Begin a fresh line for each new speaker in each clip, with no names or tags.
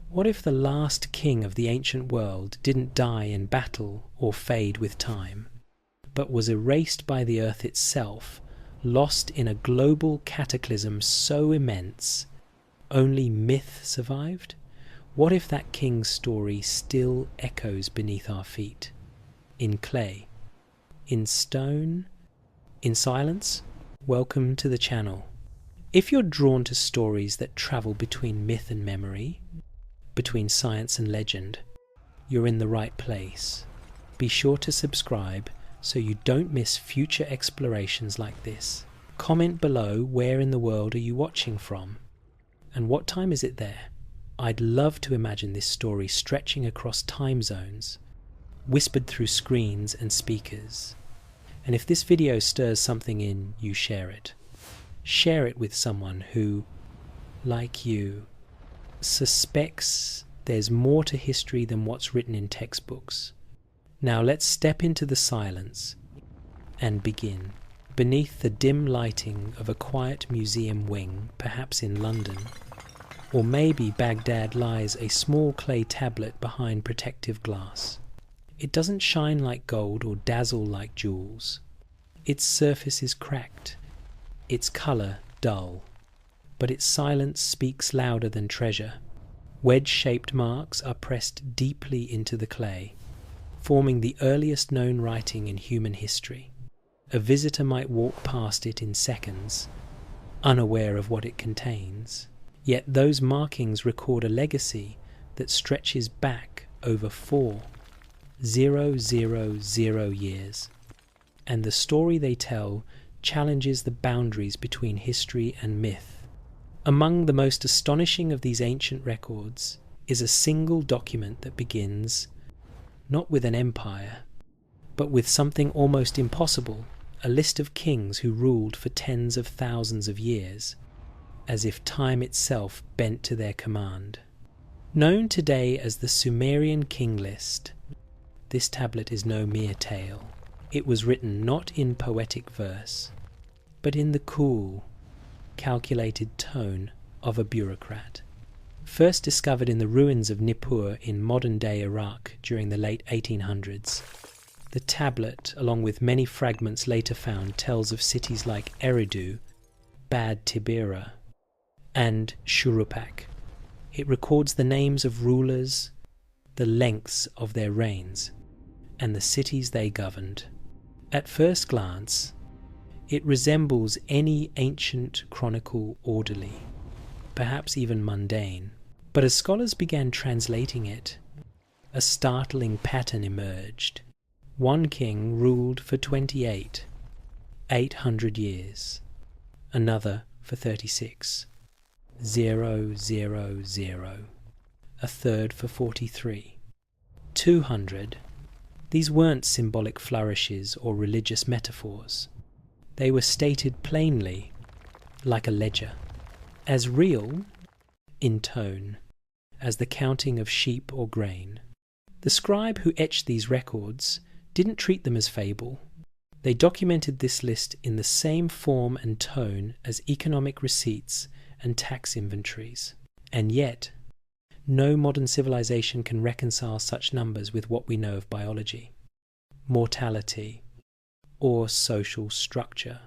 What if the last king of the ancient world didn't die in battle or fade with time, but was erased by the earth itself, lost in a global cataclysm so immense, only myth survived? What if that king's story still echoes beneath our feet? In clay? In stone? In silence? Welcome to the channel. If you're drawn to stories that travel between myth and memory, between science and legend, you're in the right place. Be sure to subscribe so you don't miss future explorations like this. Comment below where in the world are you watching from, and what time is it there? I'd love to imagine this story stretching across time zones, whispered through screens and speakers. And if this video stirs something in you, share it. Share it with someone who, like you, suspects there's more to history than what's written in textbooks. Now let's step into the silence and begin. Beneath the dim lighting of a quiet museum wing, perhaps in London, or maybe Baghdad, lies a small clay tablet behind protective glass. It doesn't shine like gold or dazzle like jewels. Its surface is cracked, its colour dull, but its silence speaks louder than treasure. Wedge-shaped marks are pressed deeply into the clay, forming the earliest known writing in human history. A visitor might walk past it in seconds, unaware of what it contains. Yet those markings record a legacy that stretches back over 4,000 years. And the story they tell challenges the boundaries between history and myth. Among the most astonishing of these ancient records is a single document that begins not with an empire, but with something almost impossible, a list of kings who ruled for tens of thousands of years, as if time itself bent to their command. Known today as the Sumerian king list, this tablet is no mere tale. It was written not in poetic verse, but in the cool, calculated tone of a bureaucrat. First discovered in the ruins of Nippur in modern-day Iraq during the late 1800s, the tablet, along with many fragments later found, tells of cities like Eridu, Bad Tibera, and Shurupak. It records the names of rulers, the lengths of their reigns, and the cities they governed. At first glance, it resembles any ancient chronicle orderly, perhaps even mundane. But as scholars began translating it, a startling pattern emerged. One king ruled for 800 years, another for 36, 000, a third for 43, 200. These weren't symbolic flourishes or religious metaphors. They were stated plainly, like a ledger, as real in tone as the counting of sheep or grain. The scribe who etched these records didn't treat them as fable. They documented this list in the same form and tone as economic receipts and tax inventories. And yet, no modern civilization can reconcile such numbers with what we know of biology, mortality, or social structure.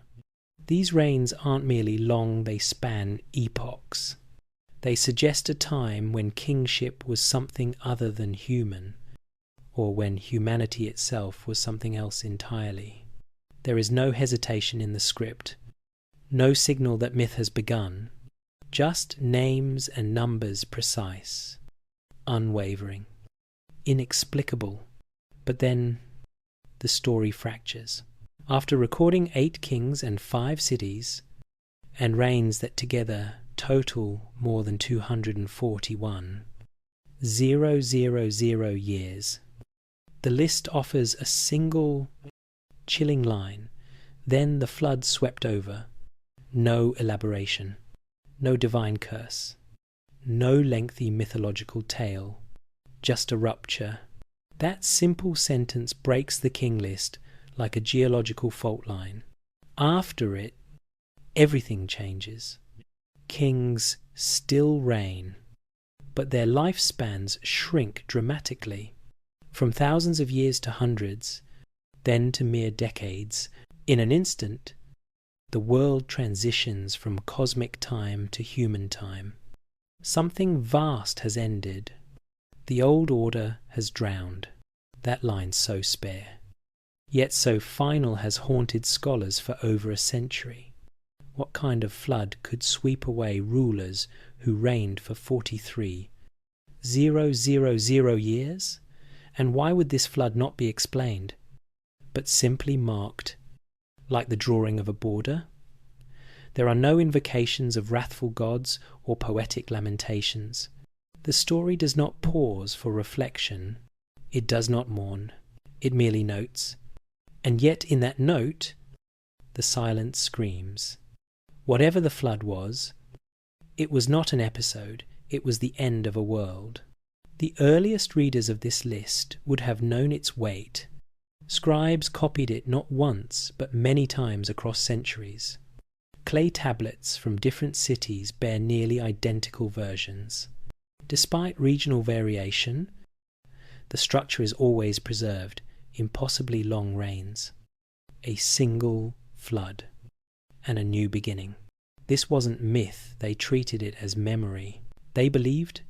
These reigns aren't merely long, they span epochs. They suggest a time when kingship was something other than human, or when humanity itself was something else entirely. There is no hesitation in the script, no signal that myth has begun, just names and numbers precise, unwavering, inexplicable. But then the story fractures. After recording 8 kings and 5 cities, and reigns that together total more than 241, 000 years, the list offers a single chilling line. Then the flood swept over. No elaboration, no divine curse, no lengthy mythological tale, just a rupture. That simple sentence breaks the king list like a geological fault line. After it, everything changes. Kings still reign, but their lifespans shrink dramatically, from thousands of years to hundreds, then to mere decades. In an instant, the world transitions from cosmic time to human time. Something vast has ended. The old order has drowned. That line's so spare, yet so final, has haunted scholars for over a century. What kind of flood could sweep away rulers who reigned for 43,000 years? And why would this flood not be explained, but simply marked like the drawing of a border? There are no invocations of wrathful gods or poetic lamentations. The story does not pause for reflection. It does not mourn. It merely notes. And yet in that note, the silence screams. Whatever the flood was, it was not an episode. It was the end of a world. The earliest readers of this list would have known its weight. Scribes copied it not once, but many times across centuries. Clay tablets from different cities bear nearly identical versions. Despite regional variation, the structure is always preserved, impossibly long reigns. A single flood and a new beginning. This wasn't myth, they treated it as memory. They believed,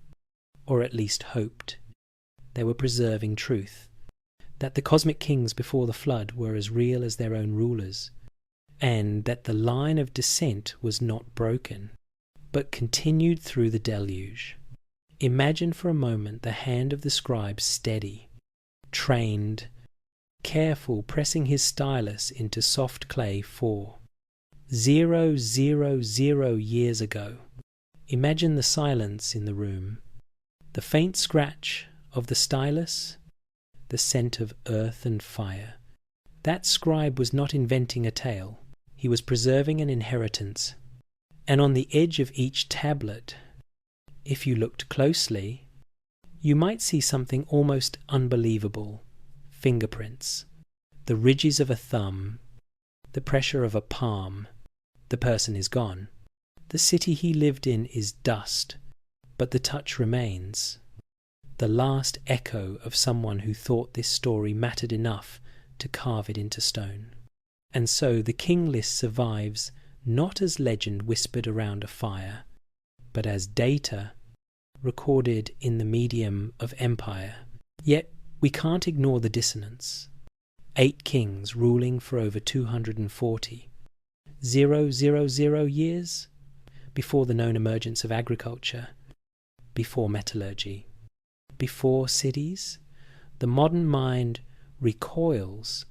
or at least hoped, they were preserving truth, that the cosmic kings before the flood were as real as their own rulers, and that the line of descent was not broken, but continued through the deluge. Imagine for a moment the hand of the scribe steady, trained, careful, pressing his stylus into soft clay 4,000 years ago. Imagine the silence in the room, the faint scratch of the stylus, the scent of earth and fire. That scribe was not inventing a tale. He was preserving an inheritance. And on the edge of each tablet, if you looked closely, you might see something almost unbelievable. Fingerprints, the ridges of a thumb, the pressure of a palm. The person is gone. The city he lived in is dust, but the touch remains. The last echo of someone who thought this story mattered enough to carve it into stone. And so the king list survives not as legend whispered around a fire, but as data recorded in the medium of empire. Yet we can't ignore the dissonance. 8 kings ruling for over 240,000 years before the known emergence of agriculture, before metallurgy, before cities. The modern mind recoils.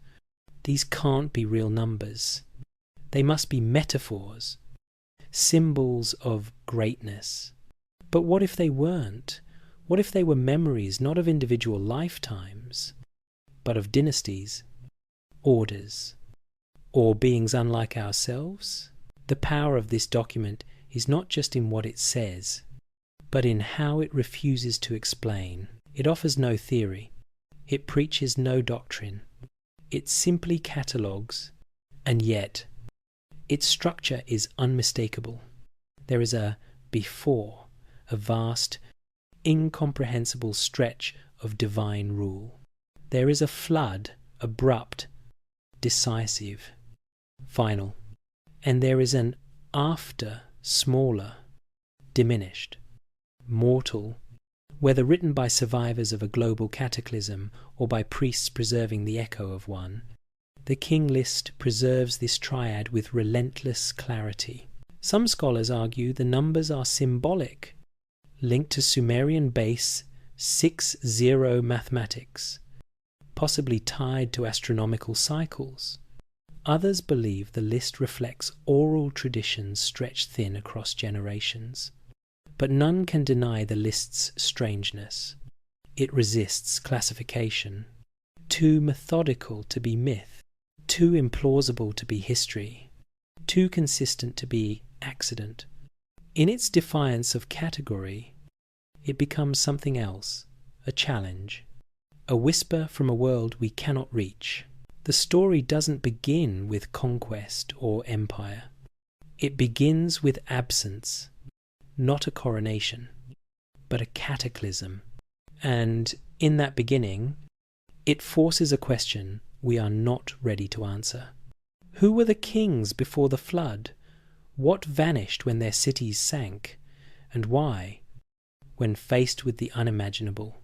These can't be real numbers. They must be metaphors, symbols of greatness. But what if they weren't? What if they were memories not of individual lifetimes, but of dynasties, orders, or beings unlike ourselves? The power of this document is not just in what it says, but in how it refuses to explain. It offers no theory. It preaches no doctrine. It simply catalogues, and yet its structure is unmistakable. There is a before, a vast, incomprehensible stretch of divine rule. There is a flood, abrupt, decisive, final. And there is an after, smaller, diminished, mortal, whether written by survivors of a global cataclysm or by priests preserving the echo of one. The king list preserves this triad with relentless clarity. Some scholars argue the numbers are symbolic, linked to Sumerian base 6-0 mathematics, possibly tied to astronomical cycles. Others believe the list reflects oral traditions stretched thin across generations. But none can deny the list's strangeness. It resists classification. Too methodical to be myth, too implausible to be history, too consistent to be accident. In its defiance of category, it becomes something else, a challenge, a whisper from a world we cannot reach. The story doesn't begin with conquest or empire. It begins with absence, not a coronation. but a cataclysm. And in that beginning, it forces a question we are not ready to answer. Who were the kings before the flood? What vanished when their cities sank? And why, when faced with the unimaginable,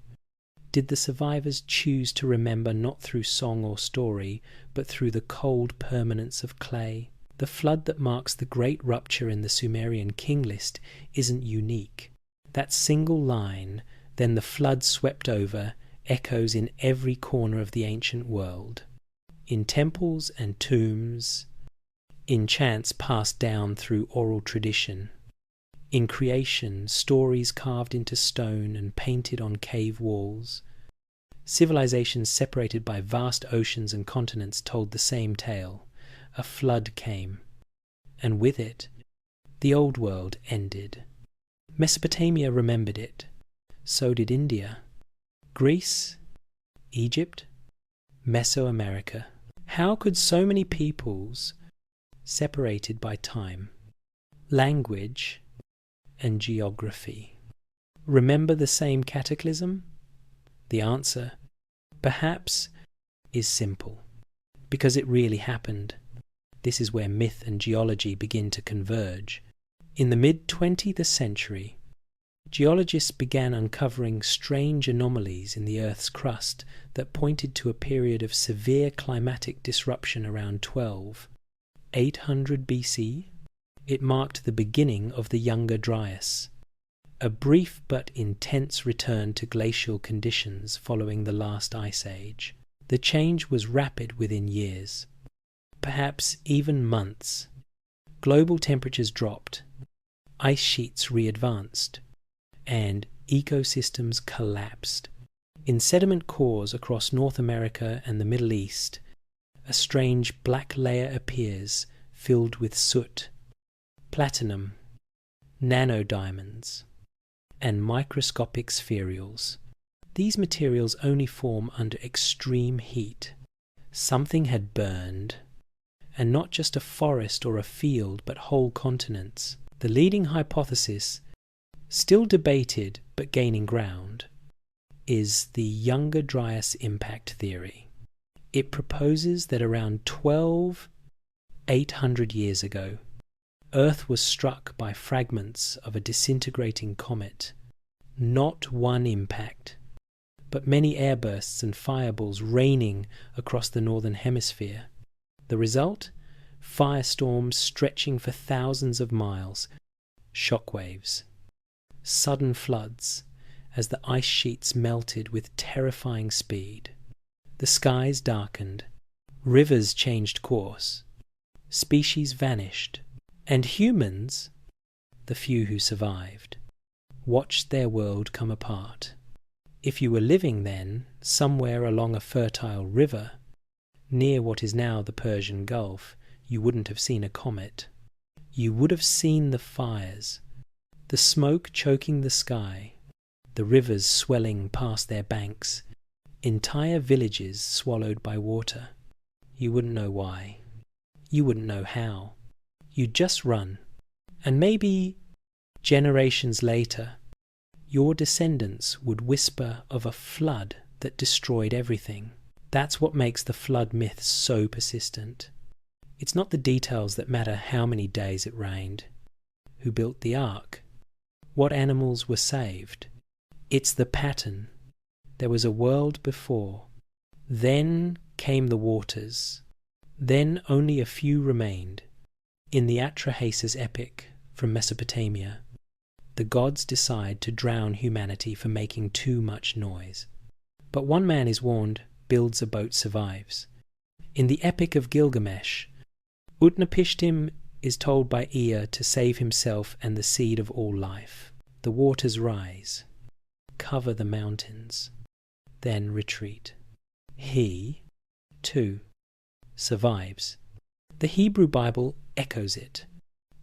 did the survivors choose to remember not through song or story, but through the cold permanence of clay? The flood that marks the great rupture in the Sumerian king list isn't unique. That single line, "Then the flood swept over," echoes in every corner of the ancient world. In temples and tombs, in chants passed down through oral tradition, in creation, stories carved into stone and painted on cave walls. Civilizations separated by vast oceans and continents told the same tale. A flood came, and with it, the old world ended. Mesopotamia remembered it. So did India, Greece, Egypt, Mesoamerica. How could so many peoples, separated by time, language, and geography, remember the same cataclysm? The answer, perhaps, is simple. Because it really happened. This is where myth and geology begin to converge. In the mid-20th century, geologists began uncovering strange anomalies in the Earth's crust that pointed to a period of severe climatic disruption around 800 BC. It marked the beginning of the Younger Dryas, a brief but intense return to glacial conditions following the last ice age. The change was rapid within years, perhaps even months. Global temperatures dropped, ice sheets re-advanced, and ecosystems collapsed. In sediment cores across North America and the Middle East, a strange black layer appears filled with soot, platinum, nanodiamonds, and microscopic spherules. These materials only form under extreme heat. Something had burned, and not just a forest or a field, but whole continents. The leading hypothesis, still debated but gaining ground, is the Younger Dryas impact theory. It proposes that around 800 years ago, Earth was struck by fragments of a disintegrating comet. Not one impact, but many airbursts and fireballs raining across the northern hemisphere. The result? Firestorms stretching for thousands of miles, shockwaves, sudden floods as the ice sheets melted with terrifying speed. The skies darkened, rivers changed course, species vanished, and humans, the few who survived, watched their world come apart. If you were living then somewhere along a fertile river, near what is now the Persian Gulf, you wouldn't have seen a comet. You would have seen the fires, the smoke choking the sky, the rivers swelling past their banks, entire villages swallowed by water. You wouldn't know why. You wouldn't know how. You'd just run. And maybe, generations later, your descendants would whisper of a flood that destroyed everything. That's what makes the flood myth so persistent. It's not the details that matter: how many days it rained, who built the ark, what animals were saved. It's the pattern. There was a world before. Then came the waters. Then only a few remained. In the Atrahasis epic from Mesopotamia, the gods decide to drown humanity for making too much noise. But one man is warned, builds a boat, survives. In the epic of Gilgamesh, Utnapishtim is told by Ea to save himself and the seed of all life. The waters rise, cover the mountains, then retreat. He, too, survives. The Hebrew Bible echoes it.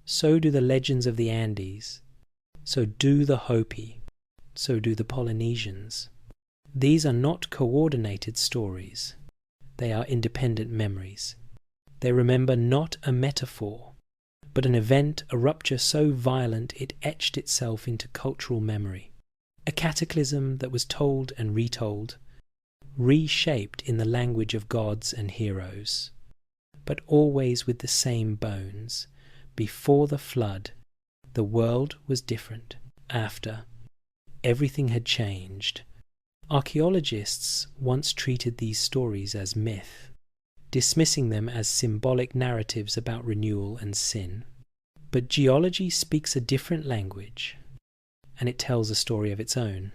So do the legends of the Andes. So do the Hopi. So do the Polynesians. These are not coordinated stories. They are independent memories. They remember not a metaphor, but an event, a rupture so violent it etched itself into cultural memory. A cataclysm that was told and retold, reshaped in the language of gods and heroes, but always with the same bones. Before the flood, the world was different. After, everything had changed. Archaeologists once treated these stories as myth, dismissing them as symbolic narratives about renewal and sin. But geology speaks a different language, and it tells a story of its own.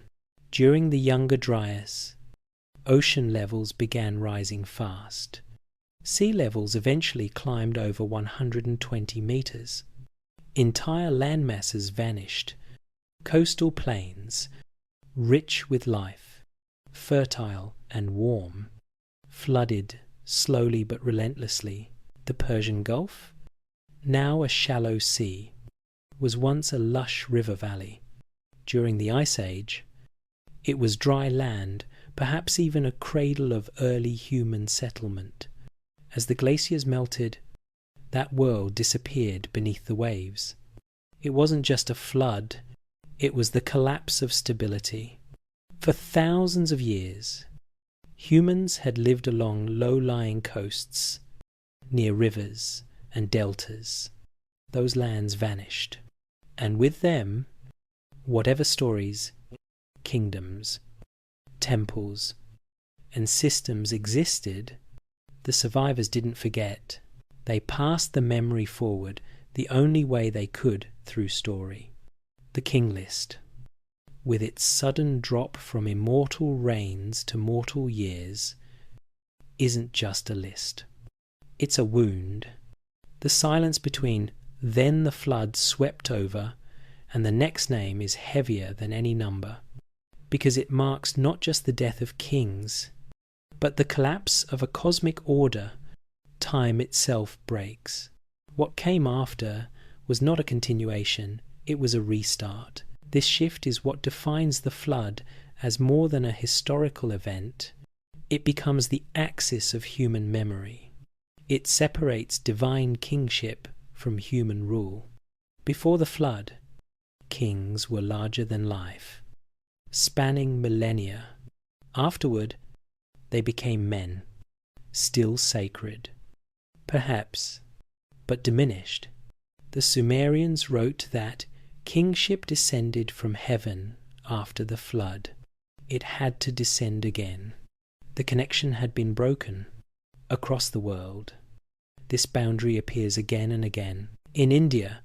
During the Younger Dryas, ocean levels began rising fast. Sea levels eventually climbed over 120 meters. Entire landmasses vanished. Coastal plains, rich with life, fertile and warm, flooded slowly but relentlessly. The Persian Gulf, now a shallow sea, was once a lush river valley. During the Ice Age, it was dry land, perhaps even a cradle of early human settlement. As the glaciers melted, that world disappeared beneath the waves. It wasn't just a flood, it was the collapse of stability. For thousands of years, humans had lived along low-lying coasts, near rivers and deltas. Those lands vanished, and with them, whatever stories, kingdoms, temples, and systems existed, the survivors didn't forget. They passed the memory forward the only way they could through story. The King List, with its sudden drop from immortal reigns to mortal years, isn't just a list. It's a wound. The silence between "then the flood swept over" and the next name is heavier than any number, because it marks not just the death of kings, but the collapse of a cosmic order. Time itself breaks. What came after was not a continuation, it was a restart. This shift is what defines the flood as more than a historical event. It becomes the axis of human memory. It separates divine kingship from human rule. Before the flood, kings were larger than life, spanning millennia. Afterward, they became men, still sacred, perhaps, but diminished. The Sumerians wrote that kingship descended from heaven after the flood. It had to descend again. The connection had been broken. Across the world, this boundary appears again and again. In India,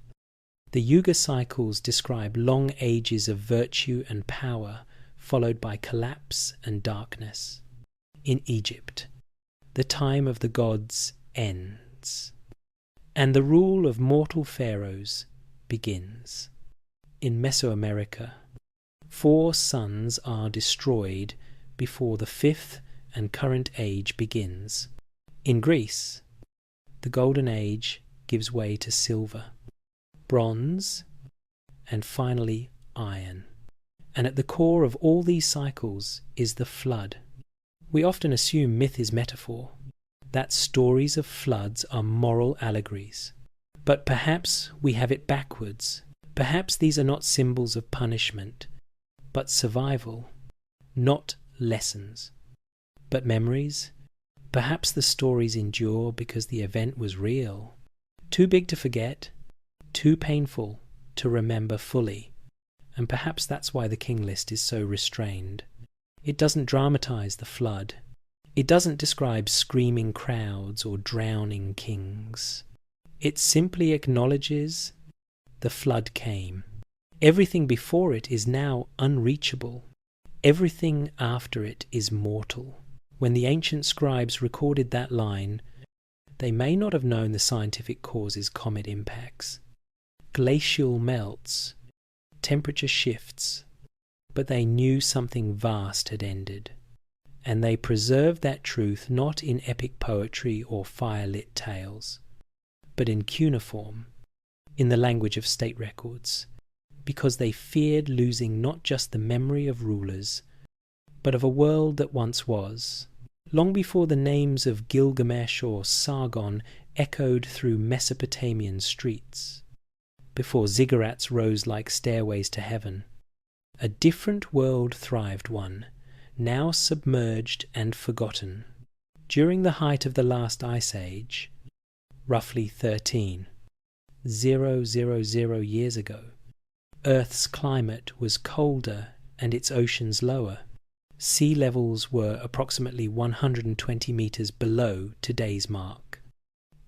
the Yuga cycles describe long ages of virtue and power, followed by collapse and darkness. In Egypt, the time of the gods ends, and the rule of mortal pharaohs begins. In Mesoamerica, 4 suns are destroyed before the 5th and current age begins. In Greece, the Golden Age gives way to silver, bronze, and finally iron. And at the core of all these cycles is the flood. We often assume myth is metaphor, that stories of floods are moral allegories. But perhaps we have it backwards. Perhaps these are not symbols of punishment, but survival, not lessons, but memories. Perhaps the stories endure because the event was real, too big to forget, too painful to remember fully. And perhaps that's why the King List is so restrained. It doesn't dramatize the flood. It doesn't describe screaming crowds or drowning kings. It simply acknowledges the flood came. Everything before it is now unreachable. Everything after it is mortal. When the ancient scribes recorded that line, they may not have known the scientific causes comet impacts, glacial melts, temperature shifts, but they knew something vast had ended, and they preserved that truth not in epic poetry or fire-lit tales, but in cuneiform, in the language of state records, because they feared losing not just the memory of rulers, but of a world that once was. Long before the names of Gilgamesh or Sargon echoed through Mesopotamian streets, before ziggurats rose like stairways to heaven, A different world thrived one, now submerged and forgotten. During the height of the last ice age, roughly 13,000 years ago, Earth's climate was colder and its oceans lower. Sea levels were approximately 120 meters below today's mark,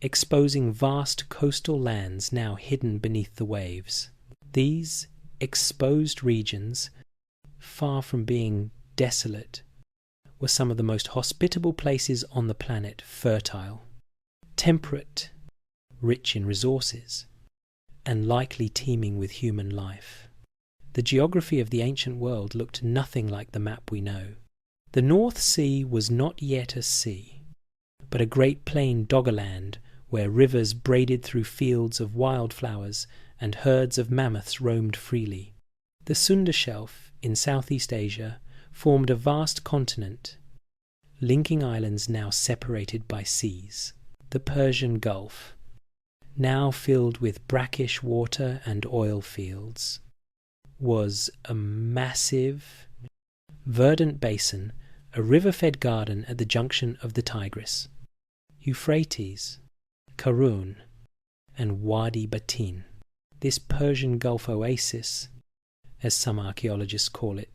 exposing vast coastal lands now hidden beneath the waves. These exposed regions, far from being desolate, were some of the most hospitable places on the planet, fertile, temperate, rich in resources, and likely teeming with human life. The geography of the ancient world looked nothing like the map we know. The North Sea was not yet a sea, but a great plain doggerland where rivers braided through fields of wildflowers and herds of mammoths roamed freely. The Sunda Shelf in Southeast Asia formed a vast continent, linking islands now separated by seas. The Persian Gulf, now filled with brackish water and oil fields, was a massive, verdant basin, a river-fed garden at the junction of the Tigris, Euphrates, Karun, and Wadi Batin. This Persian Gulf oasis, as some archaeologists call it,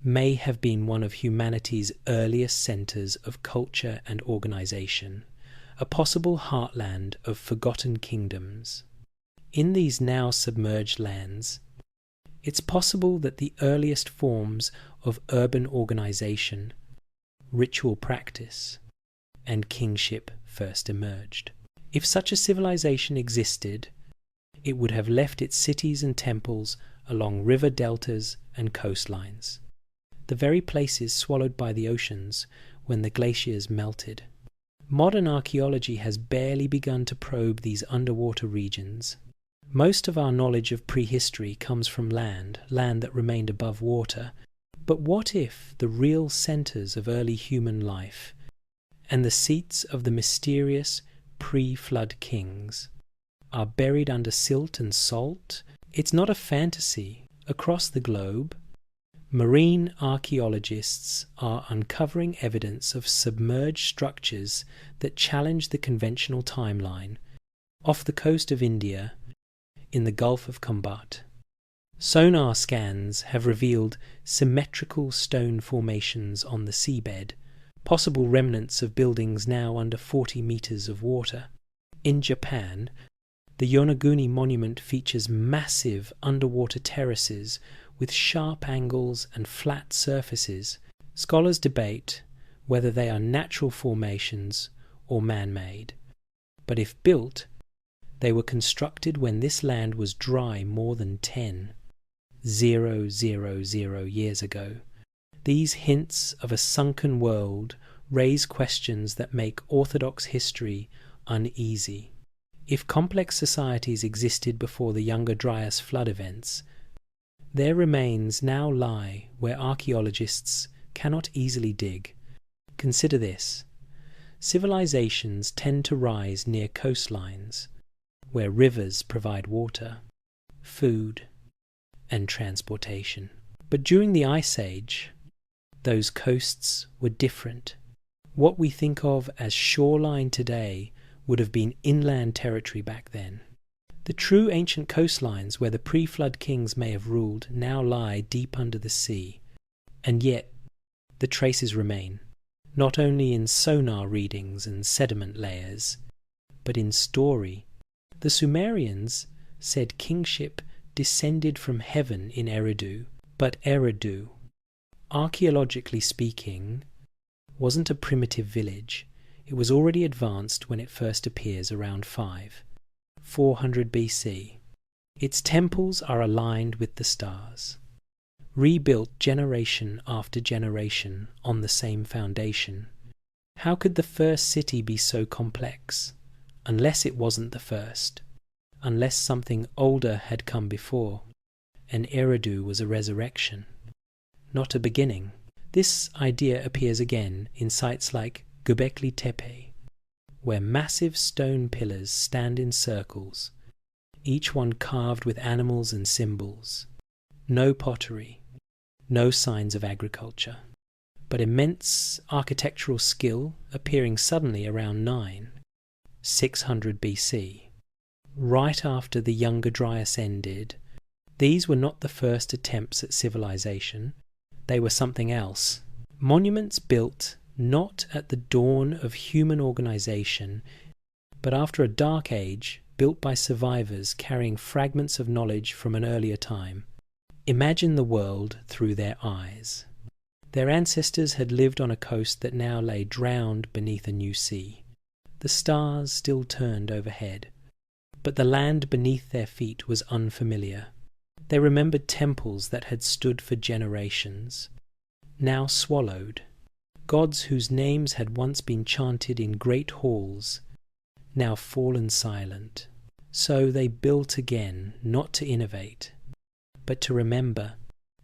may have been one of humanity's earliest centers of culture and organization, a possible heartland of forgotten kingdoms. In these now submerged lands, it's possible that the earliest forms of urban organization, ritual practice, and kingship first emerged. If such a civilization existed, it would have left its cities and temples along river deltas and coastlines, the very places swallowed by the oceans when the glaciers melted. Modern archaeology has barely begun to probe these underwater regions. Most of our knowledge of prehistory comes from land that remained above water. But what if the real centers of early human life and the seats of the mysterious pre-flood kings are buried under silt and salt? It's not a fantasy. Across the globe, marine archaeologists are uncovering evidence of submerged structures that challenge the conventional timeline. Off the coast of India, in the Gulf of Combat, sonar scans have revealed symmetrical stone formations on the seabed, possible remnants of buildings now under 40 meters of water. In Japan, the Yonaguni monument features massive underwater terraces with sharp angles and flat surfaces. Scholars debate whether they are natural formations or man-made, but if built, they were constructed when this land was dry more than 10,000 years ago. These hints of a sunken world raise questions that make orthodox history uneasy. If complex societies existed before the Younger Dryas flood events, their remains now lie where archaeologists cannot easily dig. Consider this. Civilizations tend to rise near coastlines, where rivers provide water, food, and transportation. But during the Ice Age, those coasts were different. What we think of as shoreline today would have been inland territory back then. The true ancient coastlines where the pre-flood kings may have ruled now lie deep under the sea, and yet the traces remain, not only in sonar readings and sediment layers, but in story. The Sumerians said kingship descended from heaven in Eridu, but Eridu, archaeologically speaking, wasn't a primitive village. It was already advanced when it first appears around 400 BC. Its temples are aligned with the stars, rebuilt generation after generation on the same foundation. How could the first city be so complex? Unless it wasn't the first, unless something older had come before, and Eridu was a resurrection, not a beginning. This idea appears again in sites like Göbekli Tepe, where massive stone pillars stand in circles, each one carved with animals and symbols. No pottery, No signs of agriculture, but immense architectural skill appearing suddenly around 600 BC. Right after the Younger Dryas ended, these were not the first attempts at civilization. They were something else. Monuments built not at the dawn of human organization, but after a dark age, built by survivors carrying fragments of knowledge from an earlier time. Imagine the world through their eyes. Their ancestors had lived on a coast that now lay drowned beneath a new sea. The stars still turned overhead, but the land beneath their feet was unfamiliar. They remembered temples that had stood for generations, now swallowed, gods whose names had once been chanted in great halls, now fallen silent. So they built again, not to innovate, but to remember.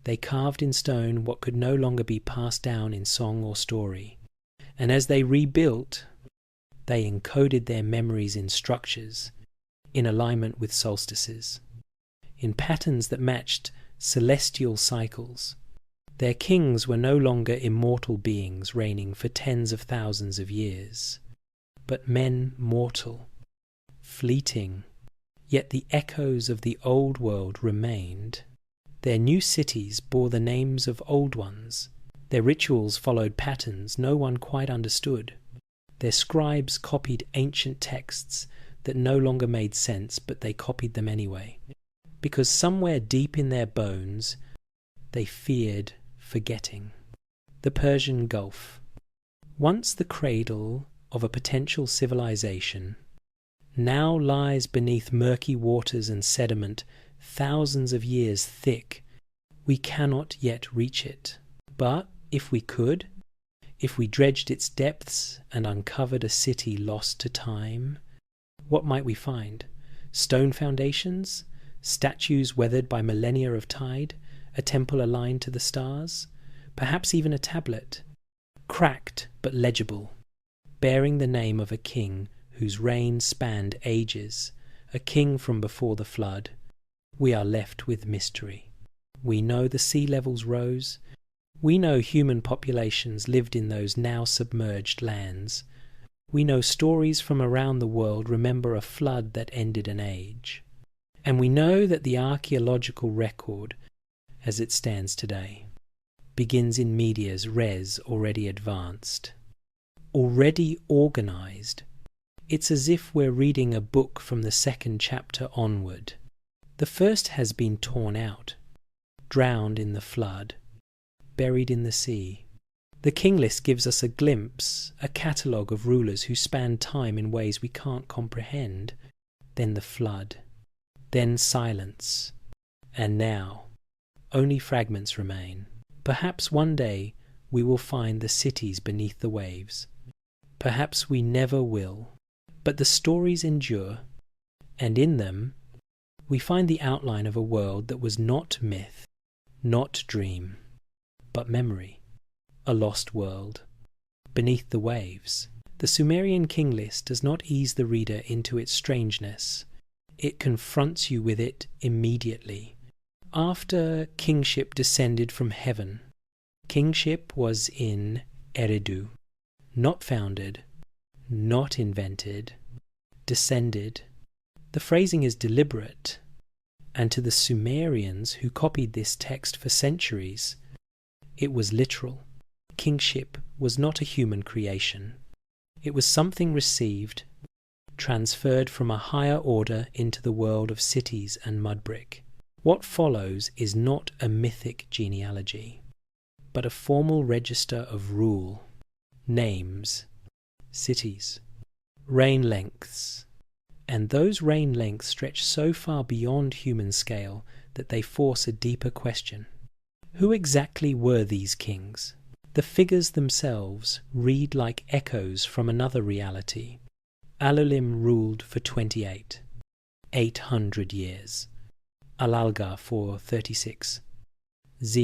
They carved in stone what could no longer be passed down in song or story. And as they rebuilt, they encoded their memories in structures, in alignment with solstices, in patterns that matched celestial cycles. Their kings were no longer immortal beings reigning for tens of thousands of years, but men mortal, fleeting, yet the echoes of the old world remained. Their new cities bore the names of old ones. Their rituals followed patterns no one quite understood. Their scribes copied ancient texts that no longer made sense, but they copied them anyway, because somewhere deep in their bones they feared forgetting. The Persian Gulf, once the cradle of a potential civilization, now lies beneath murky waters and sediment thousands of years thick. We cannot yet reach it. But if we could, if we dredged its depths and uncovered a city lost to time, what might we find? Stone foundations? Statues weathered by millennia of tide? A temple aligned to the stars? Perhaps even a tablet, cracked but legible, bearing the name of a king whose reign spanned ages, a king from before the flood. We are left with mystery. We know the sea levels rose. We know human populations lived in those now submerged lands. We know stories from around the world remember a flood that ended an age. And we know that the archaeological record, as it stands today, begins in medias res already advanced, already organized. It's as if we're reading a book from the second chapter onward. The first has been torn out, drowned in the flood, buried in the sea. The king list gives us a glimpse, a catalogue of rulers who span time in ways we can't comprehend. Then the flood, then silence, and now only fragments remain. Perhaps one day we will find the cities beneath the waves. Perhaps we never will. But the stories endure, and in them we find the outline of a world that was not myth, not dream, but memory, a lost world, beneath the waves. The Sumerian king list does not ease the reader into its strangeness. It confronts you with it immediately. After kingship descended from heaven, kingship was in Eridu, not founded, not invented, descended. The phrasing is deliberate, and to the Sumerians who copied this text for centuries, it was literal. Kingship was not a human creation. It was something received, transferred from a higher order into the world of cities and mud brick. What follows is not a mythic genealogy, but a formal register of rule, names, cities, reign lengths, and those reign lengths stretch so far beyond human scale that they force a deeper question. Who exactly were these kings? The figures themselves read like echoes from another reality. Alulim ruled for 800 years. Alalga for 36. 000.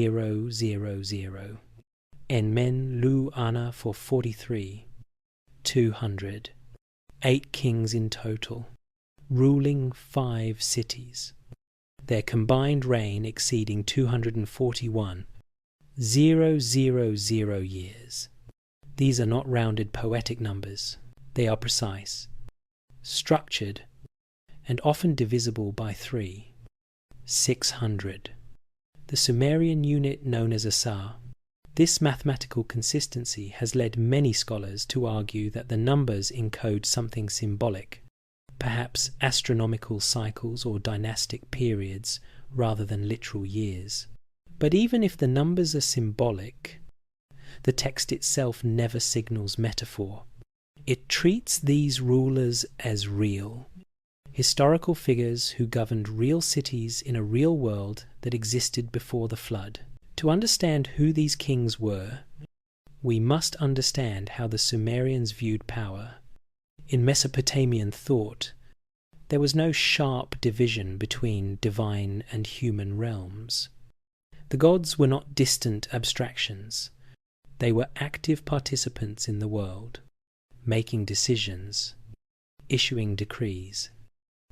Enmen Lu Ana for 43. 200. 8 kings in total, ruling 5 cities, their combined reign exceeding 241. 000 years. These are not rounded poetic numbers. They are precise, structured, and often divisible by 3. 600. The Sumerian unit known as Asar. This mathematical consistency has led many scholars to argue that the numbers encode something symbolic, perhaps astronomical cycles or dynastic periods rather than literal years. But even if the numbers are symbolic, the text itself never signals metaphor. It treats these rulers as real, historical figures who governed real cities in a real world that existed before the flood. To understand who these kings were, we must understand how the Sumerians viewed power. In Mesopotamian thought, there was no sharp division between divine and human realms. The gods were not distant abstractions. They were active participants in the world, making decisions, issuing decrees,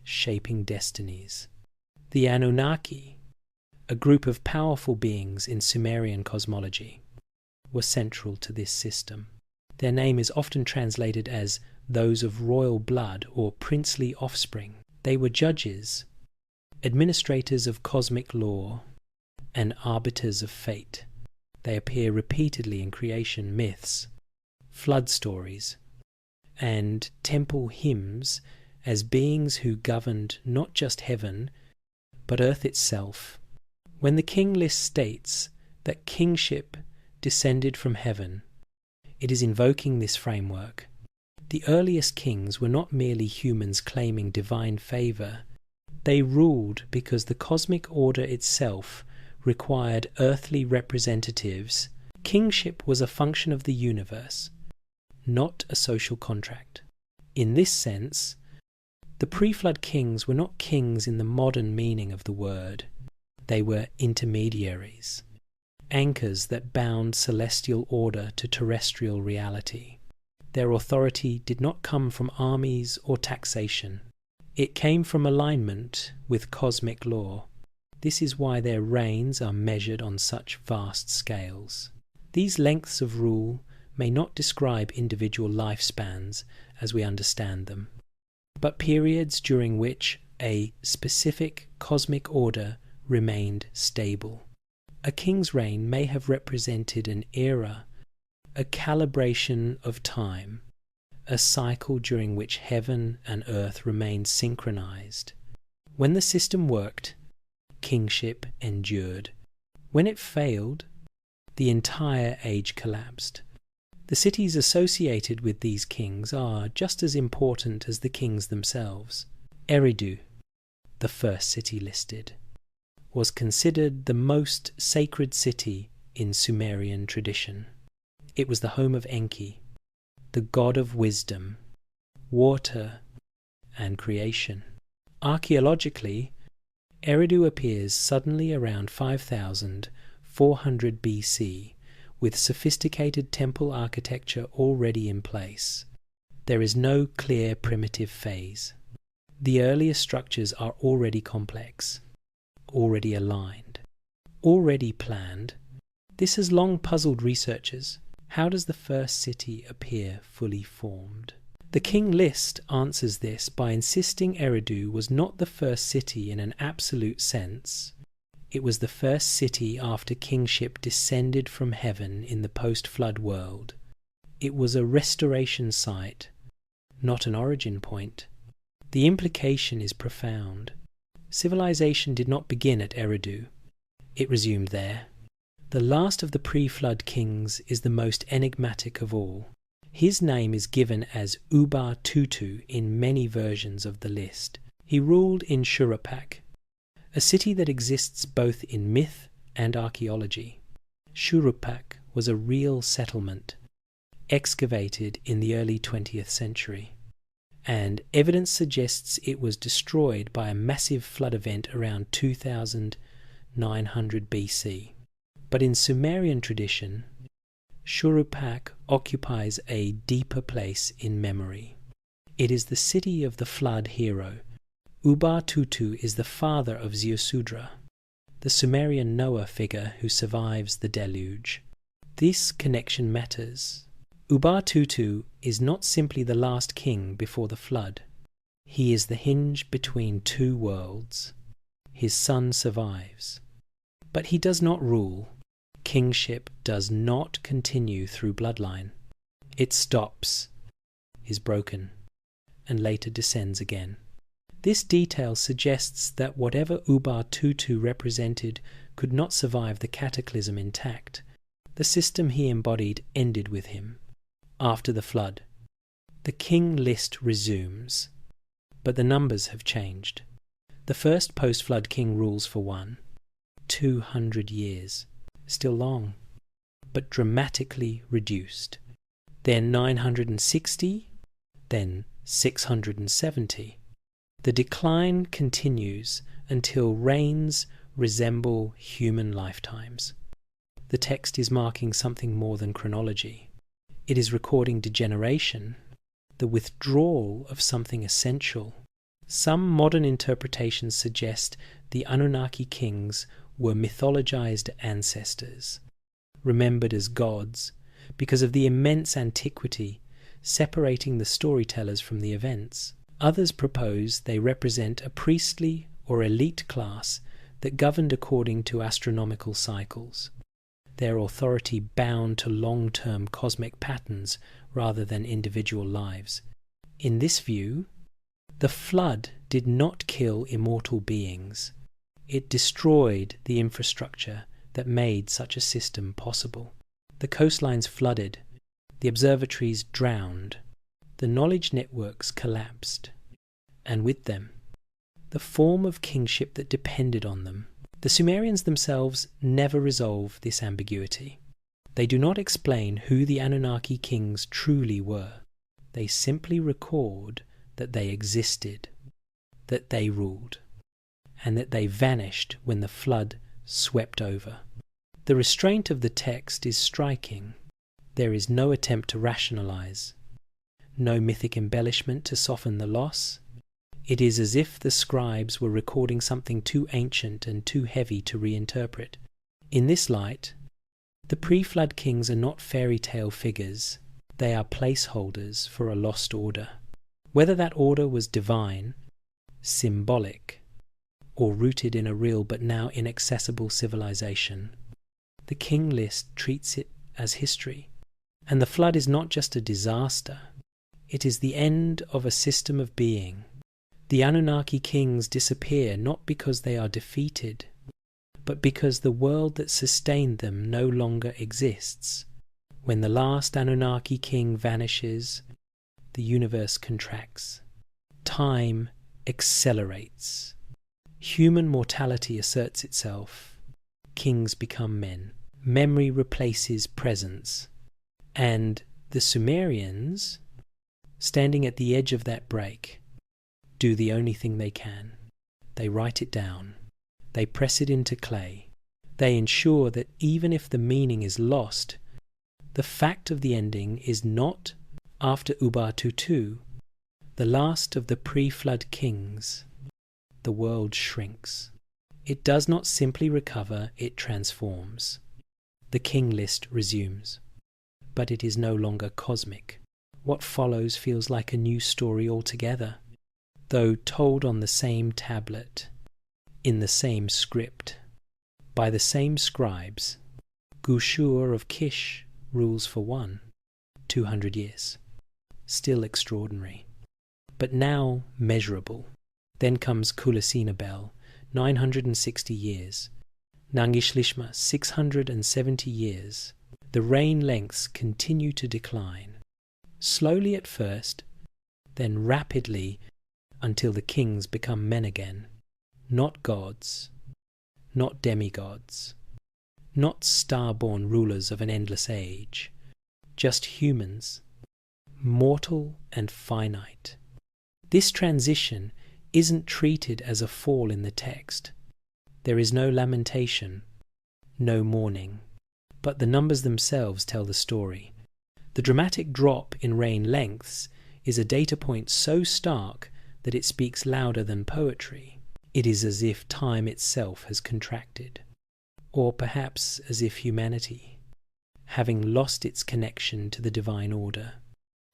shaping destinies. The Anunnaki, a group of powerful beings in Sumerian cosmology, were central to this system. Their name is often translated as those of royal blood or princely offspring. They were judges, administrators of cosmic law, and arbiters of fate. They appear repeatedly in creation myths, flood stories, and temple hymns as beings who governed not just heaven, but earth itself. When the king list states that kingship descended from heaven, it is invoking this framework. The earliest kings were not merely humans claiming divine favor. They ruled because the cosmic order itself required earthly representatives. Kingship was a function of the universe, not a social contract. In this sense, the pre-flood kings were not kings in the modern meaning of the word. They were intermediaries, anchors that bound celestial order to terrestrial reality. Their authority did not come from armies or taxation. It came from alignment with cosmic law. This is why their reigns are measured on such vast scales. These lengths of rule may not describe individual lifespans as we understand them, but periods during which a specific cosmic order remained stable. A king's reign may have represented an era, a calibration of time, a cycle during which heaven and earth remained synchronized. When the system worked, kingship endured. When it failed, the entire age collapsed. The cities associated with these kings are just as important as the kings themselves. Eridu, the first city listed, was considered the most sacred city in Sumerian tradition. It was the home of Enki, the god of wisdom, water, and creation. Archaeologically, Eridu appears suddenly around 5400 BC, with sophisticated temple architecture already in place. There is no clear primitive phase. The earliest structures are already complex, already aligned, already planned. This has long puzzled researchers. How does the first city appear fully formed? The king list answers this by insisting Eridu was not the first city in an absolute sense. It was the first city after kingship descended from heaven in the post-flood world. It was a restoration site, not an origin point. The implication is profound. Civilization did not begin at Eridu. It resumed there. The last of the pre-flood kings is the most enigmatic of all. His name is given as Uba-Tutu in many versions of the list. He ruled in Shuruppak, a city that exists both in myth and archaeology. Shuruppak was a real settlement, excavated in the early 20th century, and evidence suggests it was destroyed by a massive flood event around 2900 BC. But in Sumerian tradition, Shuruppak occupies a deeper place in memory. It is the city of the flood hero. Uba-Tutu is the father of Ziusudra, the Sumerian Noah figure who survives the deluge. This connection matters. Ubar-Tutu is not simply the last king before the flood. He is the hinge between two worlds. His son survives. But he does not rule. Kingship does not continue through bloodline. It stops, is broken, and later descends again. This detail suggests that whatever Ubar-Tutu represented could not survive the cataclysm intact. The system he embodied ended with him. After the flood, the king list resumes, but the numbers have changed. The first post-flood king rules for 200 years, still long, but dramatically reduced. Then 960, then 670. The decline continues until reigns resemble human lifetimes. The text is marking something more than chronology. It is recording degeneration, the withdrawal of something essential. Some modern interpretations suggest the Anunnaki kings were mythologized ancestors, remembered as gods, because of the immense antiquity separating the storytellers from the events. Others propose they represent a priestly or elite class that governed according to astronomical cycles, their authority bound to long-term cosmic patterns rather than individual lives. In this view, the flood did not kill immortal beings. It destroyed the infrastructure that made such a system possible. The coastlines flooded, the observatories drowned, the knowledge networks collapsed, and with them, the form of kingship that depended on them. The Sumerians themselves never resolve this ambiguity. They do not explain who the Anunnaki kings truly were. They simply record that they existed, that they ruled, and that they vanished when the flood swept over. The restraint of the text is striking. There is no attempt to rationalize, no mythic embellishment to soften the loss. It is as if the scribes were recording something too ancient and too heavy to reinterpret. In this light, the pre-flood kings are not fairy tale figures. They are placeholders for a lost order. Whether that order was divine, symbolic, or rooted in a real but now inaccessible civilization, the king list treats it as history. And the flood is not just a disaster. It is the end of a system of being. The Anunnaki kings disappear not because they are defeated, but because the world that sustained them no longer exists. When the last Anunnaki king vanishes, the universe contracts. Time accelerates. Human mortality asserts itself. Kings become men. Memory replaces presence. And the Sumerians, standing at the edge of that break, do the only thing they can. They write it down. They press it into clay. They ensure that even if the meaning is lost, the fact of the ending is not after Ubar-Tutu, the last of the pre-flood kings. The world shrinks. It does not simply recover, it transforms. The king list resumes. But it is no longer cosmic. What follows feels like a new story altogether, though told on the same tablet, in the same script, by the same scribes. Gushur of Kish rules for 200 years. Still extraordinary, but now measurable. Then comes Kulesinabel, 960 years. Nangishlishma, 670 years. The reign lengths continue to decline, slowly at first, then rapidly until the kings become men again, not gods, not demigods, not star-born rulers of an endless age, just humans, mortal and finite. This transition isn't treated as a fall in the text. There is no lamentation, no mourning, but the numbers themselves tell the story. The dramatic drop in reign lengths is a data point so stark that it speaks louder than poetry. It is as if time itself has contracted, or perhaps as if humanity, having lost its connection to the divine order,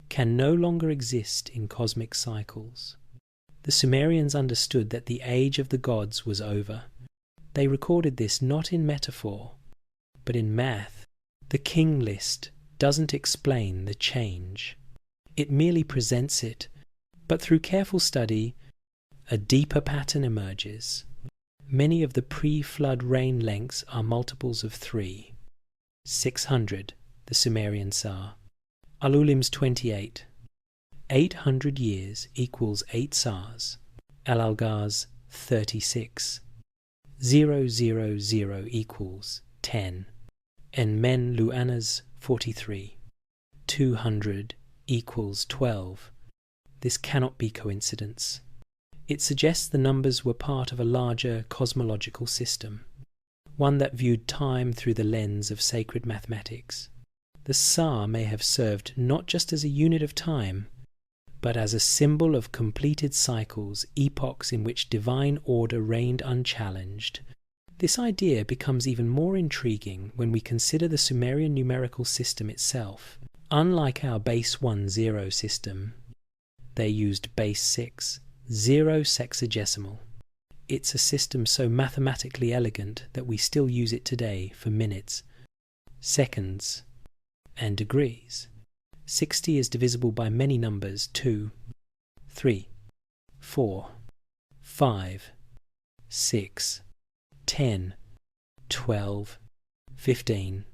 can no longer exist in cosmic cycles. The Sumerians understood that the age of the gods was over. They recorded this not in metaphor, but in math. The king list doesn't explain the change. It merely presents it, but through careful study, a deeper pattern emerges. Many of the pre-flood reign lengths are multiples of 3. 600, the Sumerian Tsar. Al-Ulim's 28. 800 years equals 8 Tsars. Al-Algar's 36. 000 equals 10. En-Men Luana's 43. 200 equals 12. This cannot be coincidence. It suggests the numbers were part of a larger cosmological system, one that viewed time through the lens of sacred mathematics. The Tsar may have served not just as a unit of time, but as a symbol of completed cycles, epochs in which divine order reigned unchallenged. This idea becomes even more intriguing when we consider the Sumerian numerical system itself. Unlike our base 10 system, they used base 6, 0 sexagesimal. It's a system so mathematically elegant that we still use it today for minutes, seconds, and degrees. 60 is divisible by many numbers: 2, 3, 4, 5, 6, 10, 12, 15,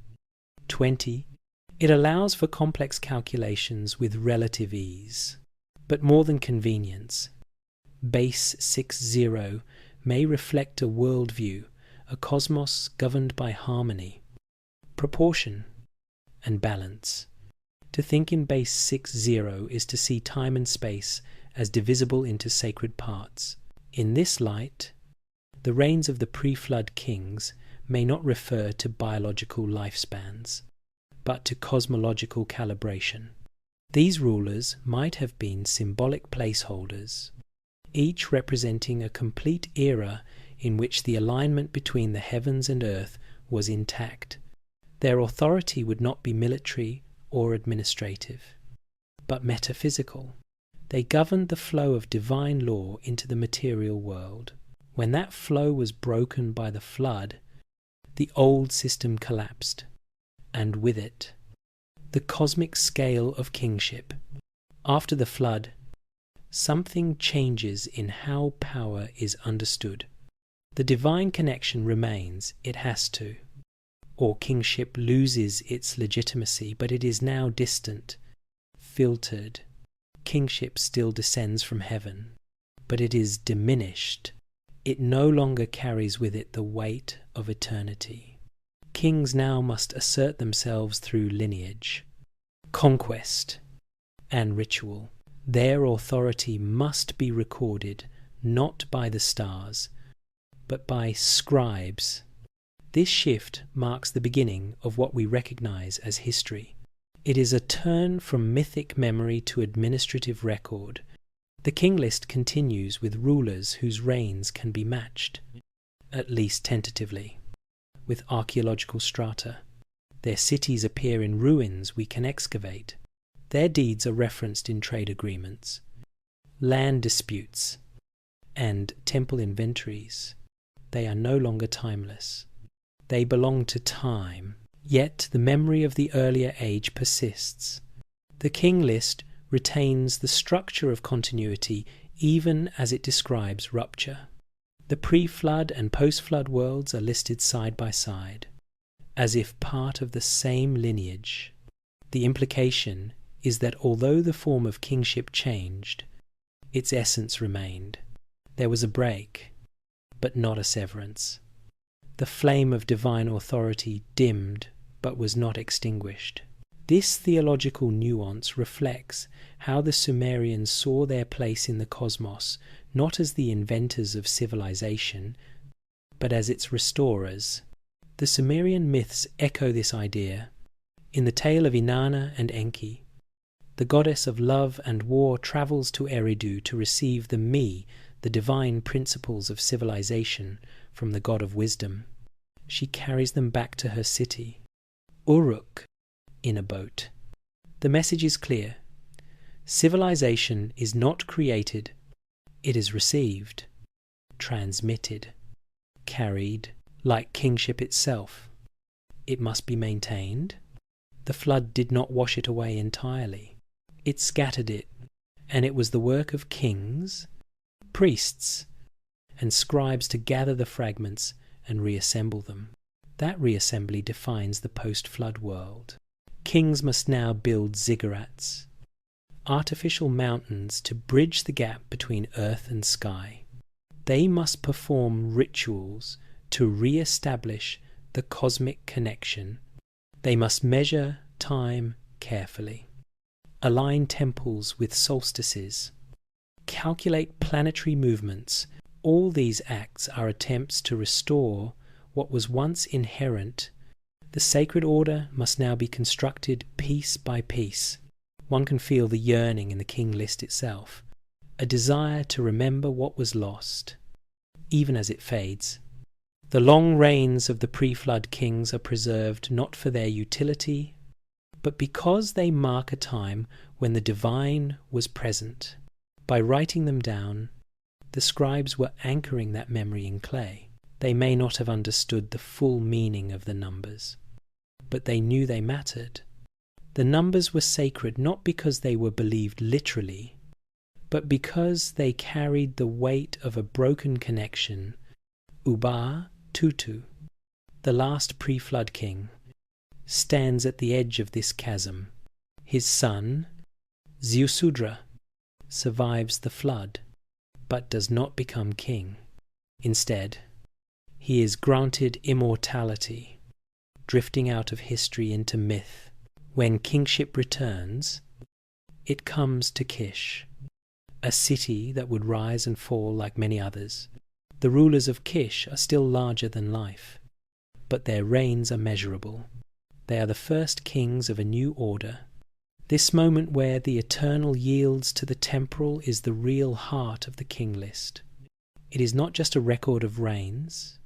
20. It allows for complex calculations with relative ease. But more than convenience, base 60 may reflect a worldview, a cosmos governed by harmony, proportion, and balance. To think in base 60 is to see time and space as divisible into sacred parts. In this light, the reigns of the pre-flood kings may not refer to biological lifespans, but to cosmological calibration. These rulers might have been symbolic placeholders, each representing a complete era in which the alignment between the heavens and earth was intact. Their authority would not be military or administrative, but metaphysical. They governed the flow of divine law into the material world. When that flow was broken by the flood, the old system collapsed, and with it, the cosmic scale of kingship. After the flood, something changes in how power is understood. The divine connection remains, it has to, or kingship loses its legitimacy, but it is now distant, filtered. Kingship still descends from heaven, but it is diminished. It no longer carries with it the weight of eternity. Kings now must assert themselves through lineage, conquest, and ritual. Their authority must be recorded not by the stars, but by scribes. This shift marks the beginning of what we recognize as history. It is a turn from mythic memory to administrative record. The king list continues with rulers whose reigns can be matched, at least tentatively, with archaeological strata. Their cities appear in ruins we can excavate. Their deeds are referenced in trade agreements, land disputes, and temple inventories. They are no longer timeless. They belong to time, yet the memory of the earlier age persists. The king list retains the structure of continuity even as it describes rupture. The pre-flood and post-flood worlds are listed side by side, as if part of the same lineage. The implication is that although the form of kingship changed, its essence remained. There was a break, but not a severance. The flame of divine authority dimmed, but was not extinguished. This theological nuance reflects how the Sumerians saw their place in the cosmos, not as the inventors of civilization, but as its restorers. The Sumerian myths echo this idea. In the tale of Inanna and Enki, the goddess of love and war travels to Eridu to receive the me the divine principles of civilization from the god of wisdom, she carries them back to her city, Uruk, in a boat. The message is clear. Civilization is not created, it is received, transmitted, carried, like kingship itself. It must be maintained. The flood did not wash it away entirely. It scattered it, and it was the work of kings, priests, and scribes to gather the fragments and reassemble them. That reassembly defines the post-flood world. Kings must now build ziggurats, artificial mountains to bridge the gap between earth and sky. They must perform rituals to re-establish the cosmic connection. They must measure time carefully, align temples with solstices, calculate planetary movements. All these acts are attempts to restore what was once inherent. The sacred order must now be constructed piece by piece. One can feel the yearning in the king list itself, a desire to remember what was lost, even as it fades. The long reigns of the pre-flood kings are preserved not for their utility, but because they mark a time when the divine was present. By writing them down, the scribes were anchoring that memory in clay. They may not have understood the full meaning of the numbers, but they knew they mattered. The numbers were sacred not because they were believed literally, but because they carried the weight of a broken connection. Uba Tutu, the last pre-flood king, stands at the edge of this chasm. His son, Ziusudra, survives the flood, but does not become king. Instead, he is granted immortality, drifting out of history into myth. When kingship returns, it comes to Kish, a city that would rise and fall like many others. The rulers of Kish are still larger than life, but their reigns are measurable. They are the first kings of a new order. This moment where the eternal yields to the temporal is the real heart of the king list. It is not just a record of reigns,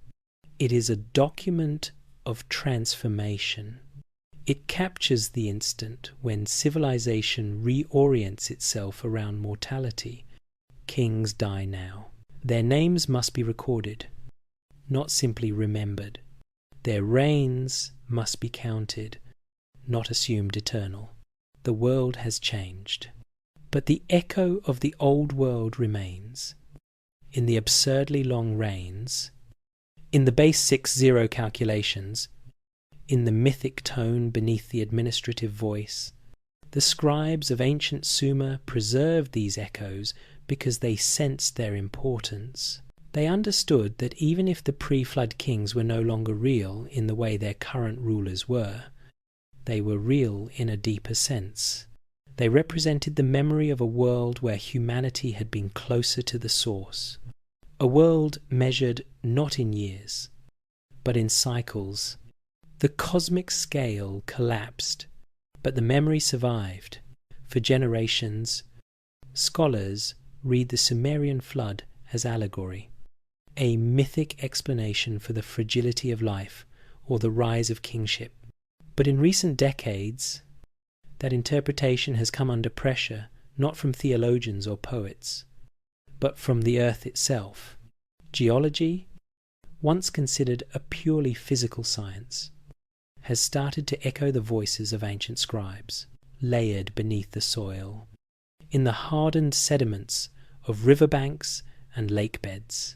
it is a document of transformation. It captures the instant when civilization reorients itself around mortality. Kings die now. Their names must be recorded, not simply remembered. Their reigns must be counted, not assumed eternal. The world has changed, but the echo of the old world remains. In the absurdly long reigns, in the base 6-0 calculations, in the mythic tone beneath the administrative voice, the scribes of ancient Sumer preserved these echoes because they sensed their importance. They understood that even if the pre-flood kings were no longer real in the way their current rulers were, they were real in a deeper sense. They represented the memory of a world where humanity had been closer to the source, a world measured not in years, but in cycles. The cosmic scale collapsed, but the memory survived. For generations, scholars read the Sumerian flood as allegory, a mythic explanation for the fragility of life or the rise of kingship. But in recent decades, that interpretation has come under pressure not from theologians or poets, but from the earth itself. Geology, once considered a purely physical science, has started to echo the voices of ancient scribes, layered beneath the soil, in the hardened sediments of riverbanks and lake beds,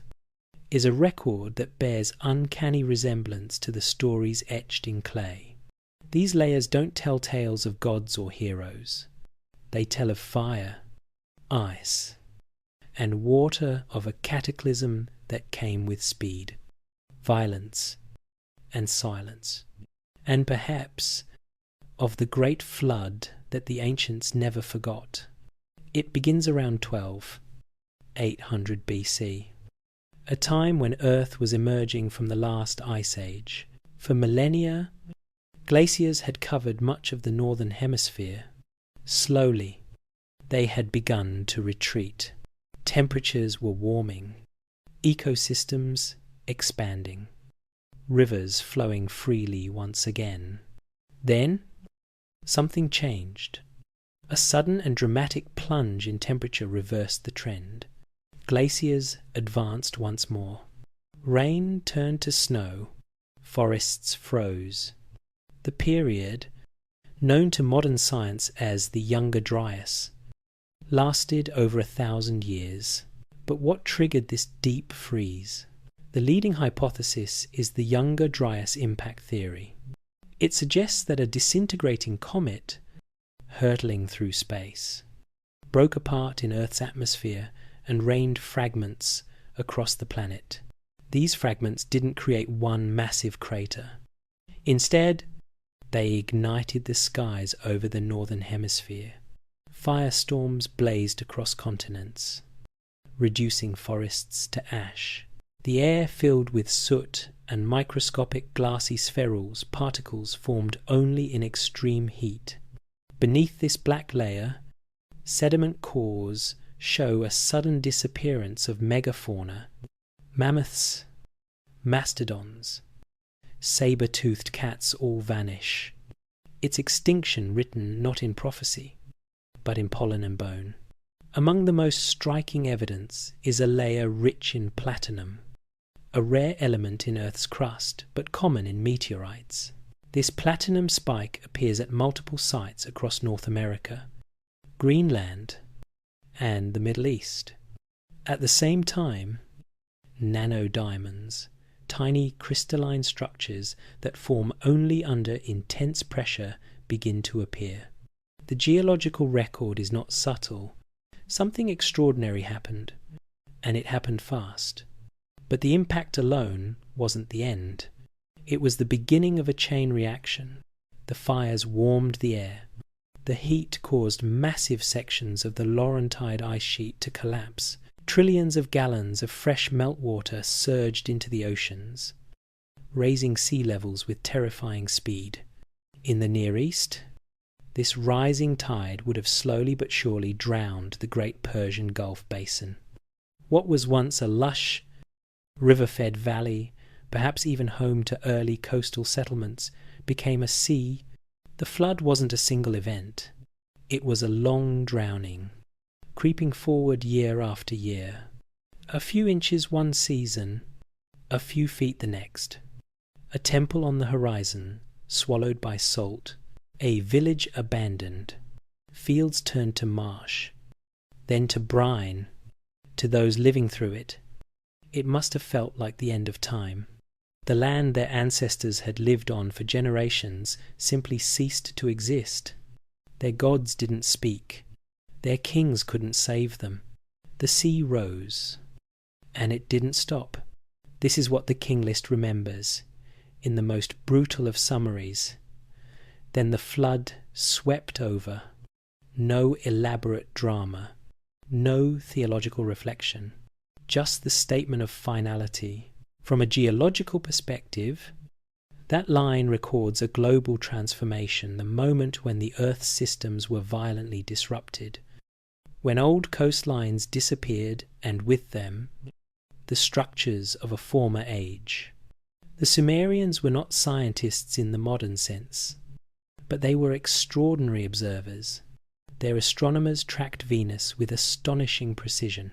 is a record that bears uncanny resemblance to the stories etched in clay. These layers don't tell tales of gods or heroes. They tell of fire, ice, and water, of a cataclysm that came with speed, violence, and silence, and perhaps of the great flood that the ancients never forgot. It begins around 12,800 BC, a time when Earth was emerging from the last ice age. For millennia, glaciers had covered much of the northern hemisphere. Slowly, they had begun to retreat. Temperatures were warming, ecosystems expanding, rivers flowing freely once again. Then, something changed. A sudden and dramatic plunge in temperature reversed the trend. Glaciers advanced once more. Rain turned to snow. Forests froze. The period, known to modern science as the Younger Dryas, lasted over 1,000 years. But what triggered this deep freeze? The leading hypothesis is the Younger Dryas impact theory. It suggests that a disintegrating comet, hurtling through space, broke apart in Earth's atmosphere and rained fragments across the planet. These fragments didn't create one massive crater. Instead, they ignited the skies over the northern hemisphere. Firestorms blazed across continents, reducing forests to ash. The air filled with soot and microscopic glassy spherules, particles formed only in extreme heat. Beneath this black layer, sediment cores show a sudden disappearance of megafauna, mammoths, mastodons, saber-toothed cats all vanish. Its extinction written not in prophecy, but in pollen and bone. Among the most striking evidence is a layer rich in platinum, a rare element in Earth's crust, but common in meteorites. This platinum spike appears at multiple sites across North America, Greenland, and the Middle East. At the same time, nanodiamonds, tiny crystalline structures that form only under intense pressure, begin to appear. The geological record is not subtle. Something extraordinary happened, and it happened fast. But the impact alone wasn't the end. It was the beginning of a chain reaction. The fires warmed the air. The heat caused massive sections of the Laurentide ice sheet to collapse. Trillions of gallons of fresh meltwater surged into the oceans, raising sea levels with terrifying speed. In the Near East, this rising tide would have slowly but surely drowned the great Persian Gulf basin. What was once a lush, river-fed valley, perhaps even home to early coastal settlements, became a sea. The flood wasn't a single event. It was a long drowning, creeping forward year after year. A few inches one season, a few feet the next. A temple on the horizon, swallowed by salt. A village abandoned. Fields turned to marsh, then to brine. To those living through it, it must have felt like the end of time. The land their ancestors had lived on for generations simply ceased to exist. Their gods didn't speak. Their kings couldn't save them. The sea rose, and it didn't stop. This is what the king list remembers, in the most brutal of summaries. Then the flood swept over. No elaborate drama, no theological reflection, just the statement of finality. From a geological perspective, that line records a global transformation, the moment when the Earth's systems were violently disrupted, when old coastlines disappeared and with them, the structures of a former age. The Sumerians were not scientists in the modern sense, but they were extraordinary observers. Their astronomers tracked Venus with astonishing precision.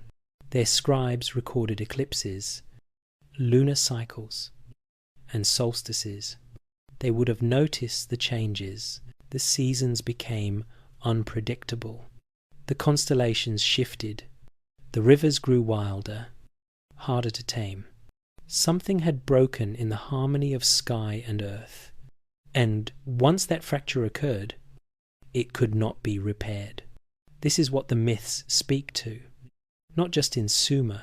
Their scribes recorded eclipses, lunar cycles, and solstices. They would have noticed the changes. The seasons became unpredictable. The constellations shifted. The rivers grew wilder, harder to tame. Something had broken in the harmony of sky and earth. And once that fracture occurred, it could not be repaired. This is what the myths speak to, not just in Sumer,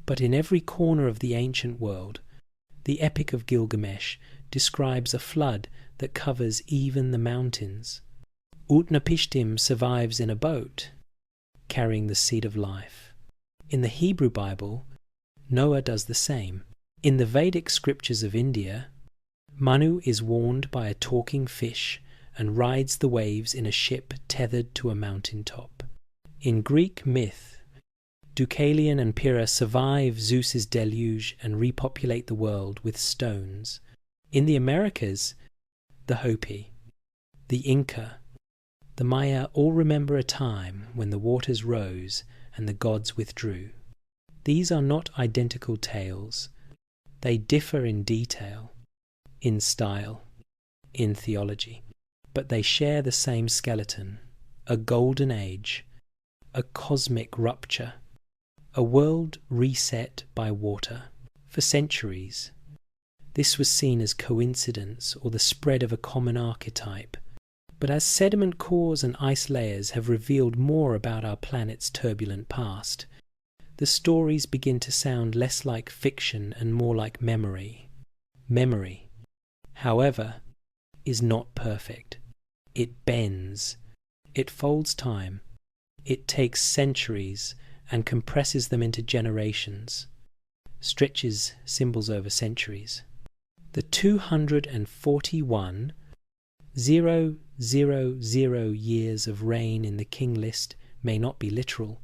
but in every corner of the ancient world. The Epic of Gilgamesh describes a flood that covers even the mountains. Utnapishtim survives in a boat, carrying the seed of life. In the Hebrew Bible, Noah does the same. In the Vedic scriptures of India, Manu is warned by a talking fish and rides the waves in a ship tethered to a mountain top. In Greek myth, Deucalion and Pyrrha survive Zeus's deluge and repopulate the world with stones. In the Americas, the Hopi, the Inca, the Maya all remember a time when the waters rose and the gods withdrew. These are not identical tales. They differ in detail, in style, in theology, but they share the same skeleton: a golden age, a cosmic rupture, a world reset by water. For centuries, this was seen as coincidence or the spread of a common archetype. But as sediment cores and ice layers have revealed more about our planet's turbulent past, the stories begin to sound less like fiction and more like memory. Memory, however, is not perfect. It bends. It folds time. It takes centuries and compresses them into generations, stretches symbols over centuries. The 241,000 years of reign in the king list may not be literal,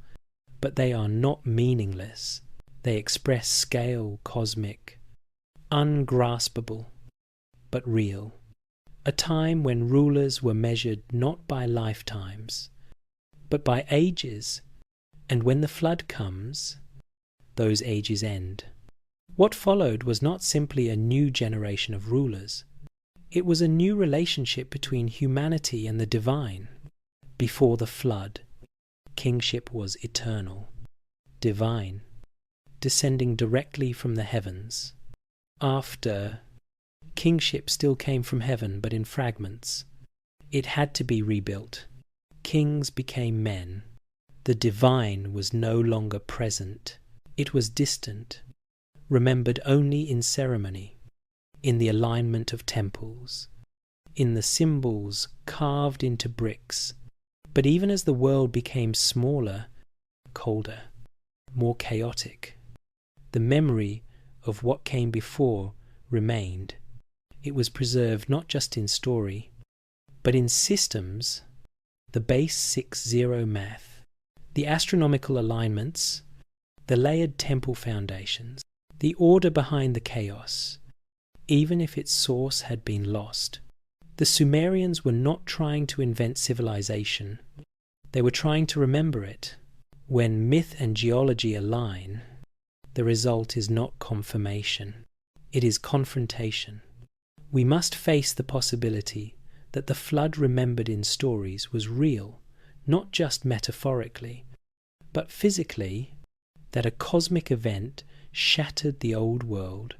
but they are not meaningless. They express scale cosmic, ungraspable, but real. A time when rulers were measured not by lifetimes, but by ages, and when the flood comes, those ages end. What followed was not simply a new generation of rulers. It was a new relationship between humanity and the divine. Before the flood, kingship was eternal, divine, descending directly from the heavens. After, kingship still came from heaven, but in fragments. It had to be rebuilt. Kings became men. The divine was no longer present. It was distant, remembered only in ceremony, in the alignment of temples, in the symbols carved into bricks. But even as the world became smaller, colder, more chaotic, the memory of what came before remained. It was preserved not just in story, but in systems, the base 6-0 math, the astronomical alignments, the layered temple foundations, the order behind the chaos, even if its source had been lost. The Sumerians were not trying to invent civilization. They were trying to remember it. When myth and geology align, the result is not confirmation. It is confrontation. We must face the possibility that the flood remembered in stories was real, not just metaphorically, but physically, that a cosmic event shattered the old world,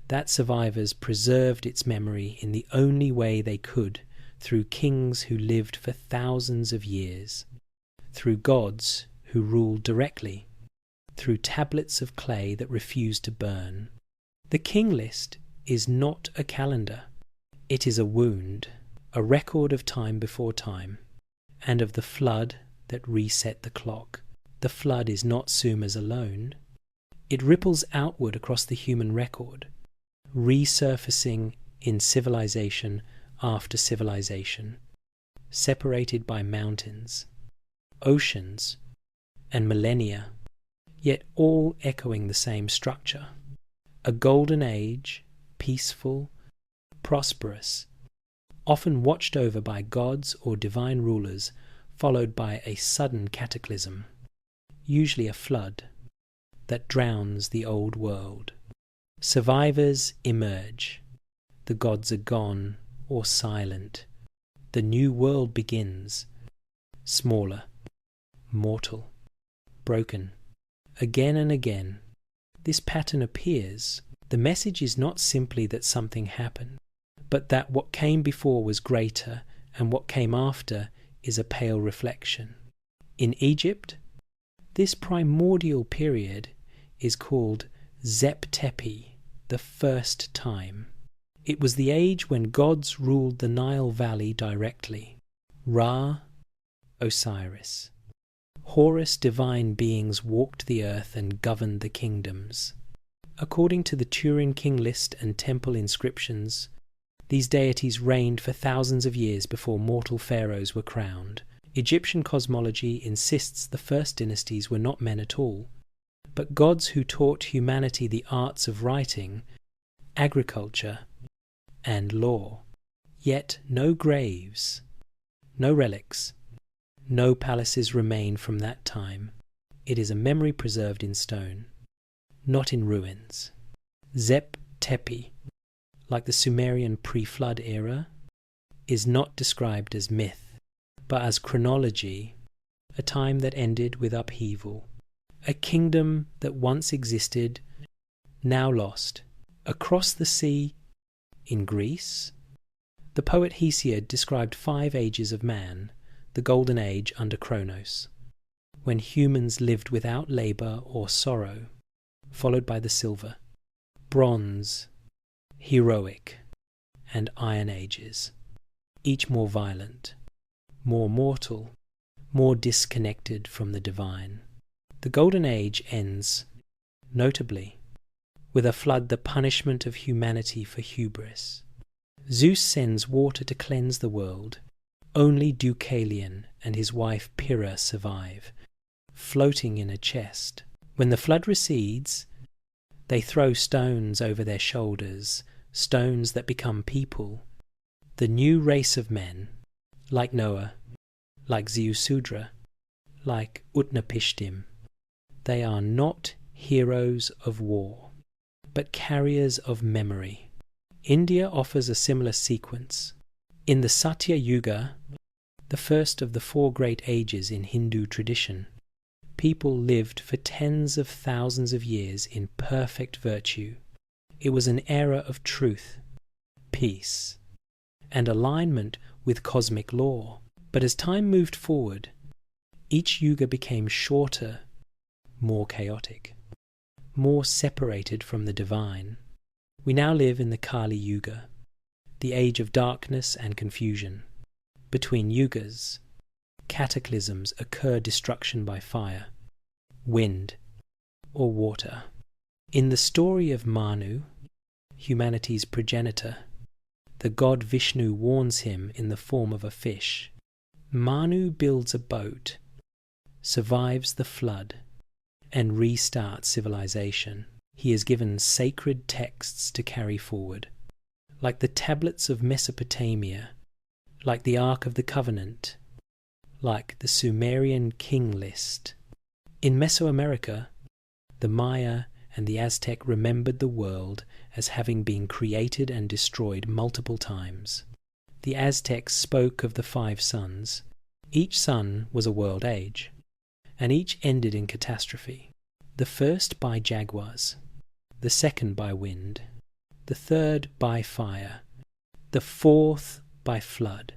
that survivors preserved its memory in the only way they could, through kings who lived for thousands of years, through gods who ruled directly, through tablets of clay that refused to burn. The king list is not a calendar. It is a wound, a record of time before time, and of the flood that reset the clock. The flood is not Sumer's alone. It ripples outward across the human record, resurfacing in civilization after civilization, separated by mountains, oceans, and millennia, yet all echoing the same structure. A golden age, peaceful, prosperous, often watched over by gods or divine rulers, followed by a sudden cataclysm, usually a flood, that drowns the old world. Survivors emerge. The gods are gone or silent. The new world begins, smaller, mortal, broken. Again and again, this pattern appears. The message is not simply that something happened, but that what came before was greater, and what came after is a pale reflection. In Egypt, this primordial period is called Zep Tepi, the first time. It was the age when gods ruled the Nile Valley directly. Ra, Osiris, Horus divine beings walked the earth and governed the kingdoms. According to the Turin king list and temple inscriptions, these deities reigned for thousands of years before mortal pharaohs were crowned. Egyptian cosmology insists the first dynasties were not men at all, but gods who taught humanity the arts of writing, agriculture, and law. Yet no graves, no relics, no palaces remain from that time. It is a memory preserved in stone, not in ruins. Zep Tepi, like the Sumerian pre-flood era, is not described as myth, but as chronology, a time that ended with upheaval, a kingdom that once existed, now lost. Across the sea, in Greece, the poet Hesiod described 5 ages of man, the Golden Age under Kronos, when humans lived without labour or sorrow, followed by the Silver, Bronze, Heroic, and Iron Ages, each more violent, more mortal, more disconnected from the divine. The Golden Age ends, notably, with a flood, the punishment of humanity for hubris. Zeus sends water to cleanse the world. Only Deucalion and his wife Pyrrha survive, floating in a chest. When the flood recedes, they throw stones over their shoulders, stones that become people, the new race of men, like Noah, like Ziusudra, like Utnapishtim. They are not heroes of war, but carriers of memory. India offers a similar sequence. In the Satya Yuga, the first of the 4 great ages in Hindu tradition, people lived for tens of thousands of years in perfect virtue. It was an era of truth, peace, and alignment with cosmic law. But as time moved forward, each yuga became shorter, more chaotic, more separated from the divine. We now live in the Kali Yuga, the age of darkness and confusion. Between yugas, cataclysms occur, destruction by fire, wind, or water. In the story of Manu, humanity's progenitor, the god Vishnu warns him in the form of a fish. Manu builds a boat, survives the flood, and restarts civilization. He is given sacred texts to carry forward, like the tablets of Mesopotamia, like the Ark of the Covenant, like the Sumerian king list. In Mesoamerica, the Maya and the Aztec remembered the world as having been created and destroyed multiple times. The Aztecs spoke of the 5 suns. Each sun was a world age, and each ended in catastrophe. The first by jaguars, the second by wind, the third by fire, the fourth by flood.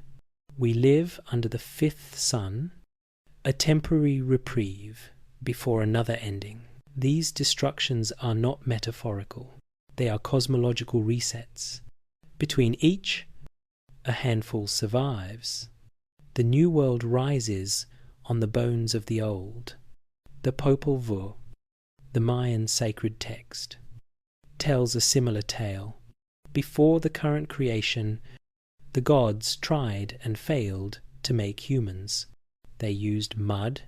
We live under the 5th sun, a temporary reprieve before another ending. These destructions are not metaphorical. They are cosmological resets. Between each, a handful survives. The new world rises on the bones of the old. The Popol Vuh, the Mayan sacred text, tells a similar tale. Before the current creation, the gods tried and failed to make humans. They used mud,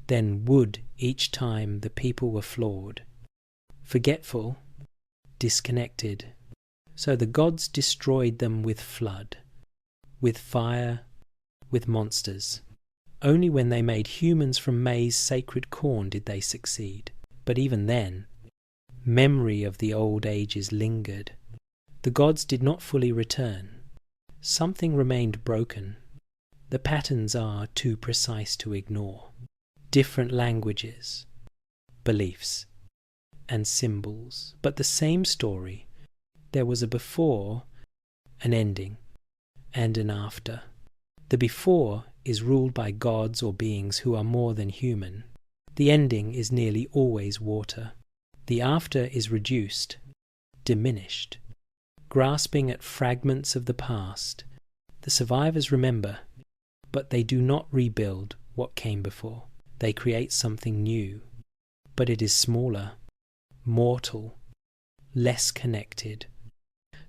then wood each time the people were flawed, forgetful, disconnected. So the gods destroyed them with flood, with fire, with monsters. Only when they made humans from maize sacred corn did they succeed. But even then, memory of the old ages lingered. The gods did not fully return. Something remained broken. The patterns are too precise to ignore. Different languages, beliefs, and symbols. But the same story. There was a before, an ending, and an after. The before is ruled by gods or beings who are more than human. The ending is nearly always water. The after is reduced, diminished, grasping at fragments of the past. The survivors remember, but they do not rebuild what came before. They create something new, but it is smaller, mortal, less connected.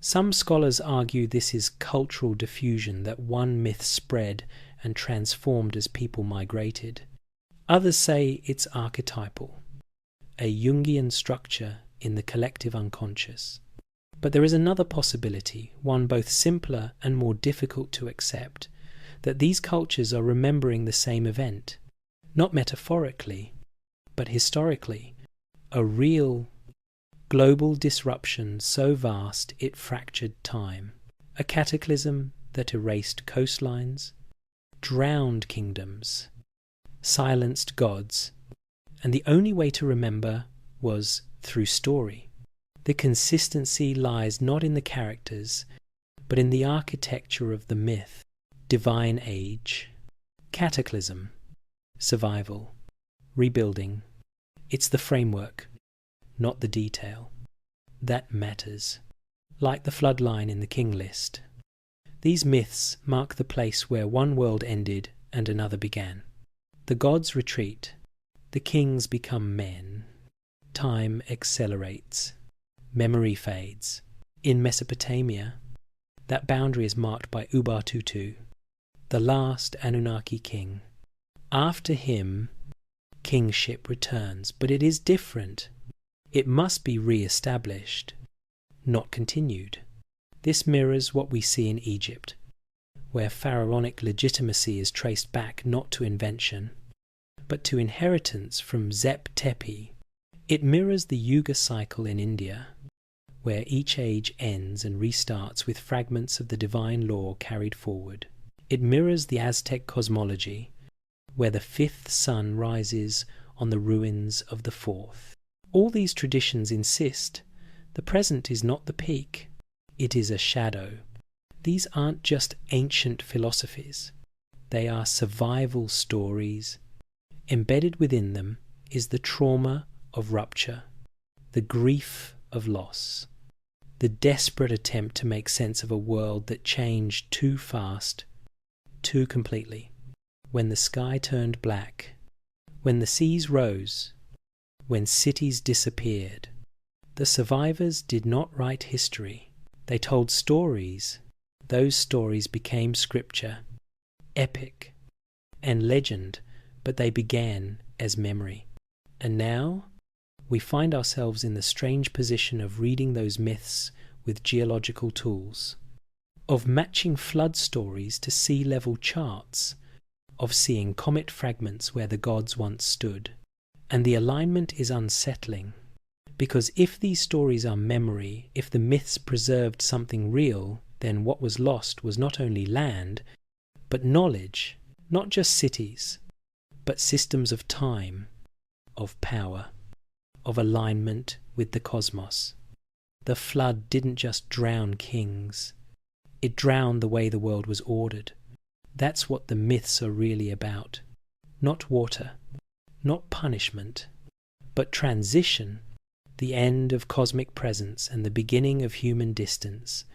Some scholars argue this is cultural diffusion, that one myth spread and transformed as people migrated. Others say it's archetypal, a Jungian structure in the collective unconscious. But there is another possibility, one both simpler and more difficult to accept, that these cultures are remembering the same event, not metaphorically, but historically, a real global disruption so vast it fractured time, a cataclysm that erased coastlines, drowned kingdoms, silenced gods, and the only way to remember was through story. The consistency lies not in the characters, but in the architecture of the myth, divine age, cataclysm, survival, rebuilding. It's the framework, not the detail, that matters. Like the flood line in the king list, these myths mark the place where one world ended and another began. The gods retreat, the kings become men, time accelerates, memory fades. In Mesopotamia, that boundary is marked by Ubar-Tutu, the last Anunnaki king. After him, kingship returns, but it is different. It must be re-established, not continued. This mirrors what we see in Egypt, where pharaonic legitimacy is traced back not to invention, but to inheritance from Zep-Tepi. It mirrors the Yuga cycle in India, where each age ends and restarts with fragments of the divine law carried forward. It mirrors the Aztec cosmology, where the fifth sun rises on the ruins of the fourth. All these traditions insist the present is not the peak, it is a shadow. These aren't just ancient philosophies, they are survival stories. Embedded within them is the trauma of rupture, the grief of loss, the desperate attempt to make sense of a world that changed too fast, too completely. When the sky turned black, when the seas rose, when cities disappeared, the survivors did not write history. They told stories. Those stories became scripture, epic, and legend, but they began as memory. And now we find ourselves in the strange position of reading those myths with geological tools, of matching flood stories to sea level charts, of seeing comet fragments where the gods once stood. And the alignment is unsettling, because if these stories are memory, if the myths preserved something real, then what was lost was not only land, but knowledge, not just cities, but systems of time, of power, of alignment with the cosmos. The flood didn't just drown kings, it drowned the way the world was ordered. That's what the myths are really about. Not water, not punishment, but transition, the end of cosmic presence and the beginning of human distance,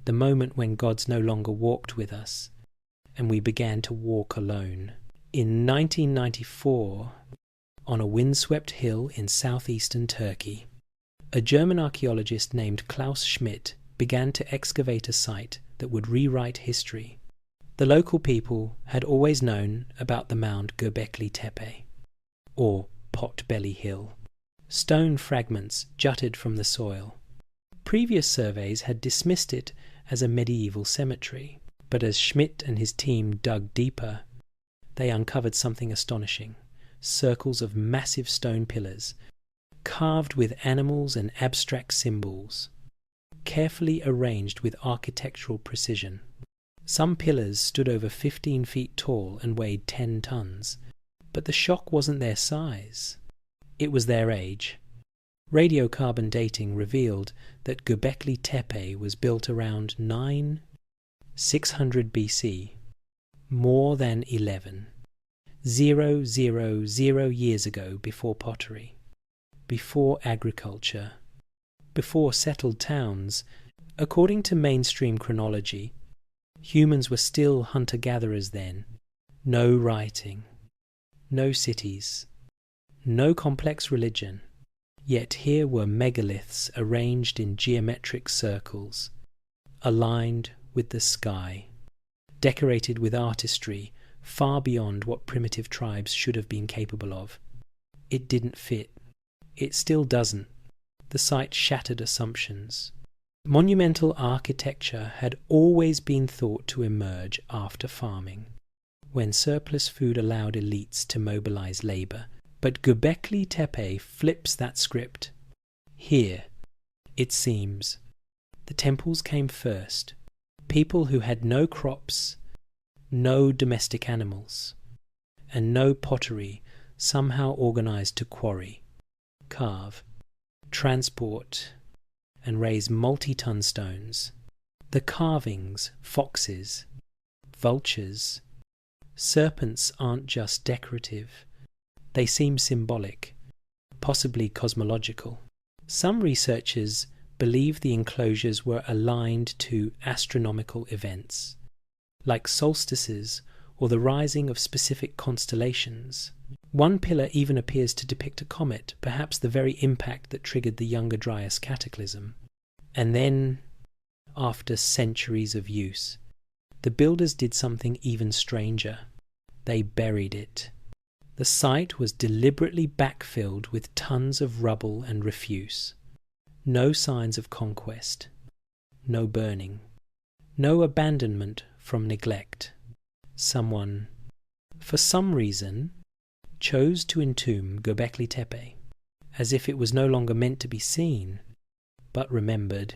the moment when gods no longer walked with us, and we began to walk alone. In 1994, on a windswept hill in southeastern Turkey, a German archaeologist named Klaus Schmidt began to excavate a site that would rewrite history. The local people had always known about the mound Göbekli Tepe, or Potbelly Hill. Stone fragments jutted from the soil. Previous surveys had dismissed it as a medieval cemetery, but as Schmidt and his team dug deeper, they uncovered something astonishing. Circles of massive stone pillars, carved with animals and abstract symbols, carefully arranged with architectural precision. Some pillars stood over 15 feet tall and weighed 10 tons, but the shock wasn't their size. It was their age. Radiocarbon dating revealed that Göbekli Tepe was built around 600 BC, more than 11,000 years ago, before pottery, before agriculture, before settled towns. According to mainstream chronology, humans were still hunter-gatherers then. No writing, no cities, no complex religion. Yet here were megaliths arranged in geometric circles, aligned with the sky, decorated with artistry far beyond what primitive tribes should have been capable of. It didn't fit. It still doesn't. The site shattered assumptions. Monumental architecture had always been thought to emerge after farming, when surplus food allowed elites to mobilize labor. But Göbekli Tepe flips that script. Here, it seems, the temples came first. People who had no crops, no domestic animals, and no pottery somehow organized to quarry, carve, transport, and raise multi-ton stones. The carvings, foxes, vultures, serpents aren't just decorative. They seem symbolic, possibly cosmological. Some researchers believe the enclosures were aligned to astronomical events, like solstices or the rising of specific constellations. One pillar even appears to depict a comet, perhaps the very impact that triggered the Younger Dryas cataclysm. And then, after centuries of use, the builders did something even stranger. They buried it. The site was deliberately backfilled with tons of rubble and refuse. No signs of conquest. No burning. No abandonment from neglect. Someone, for some reason, chose to entomb Göbekli Tepe, as if it was no longer meant to be seen, but remembered.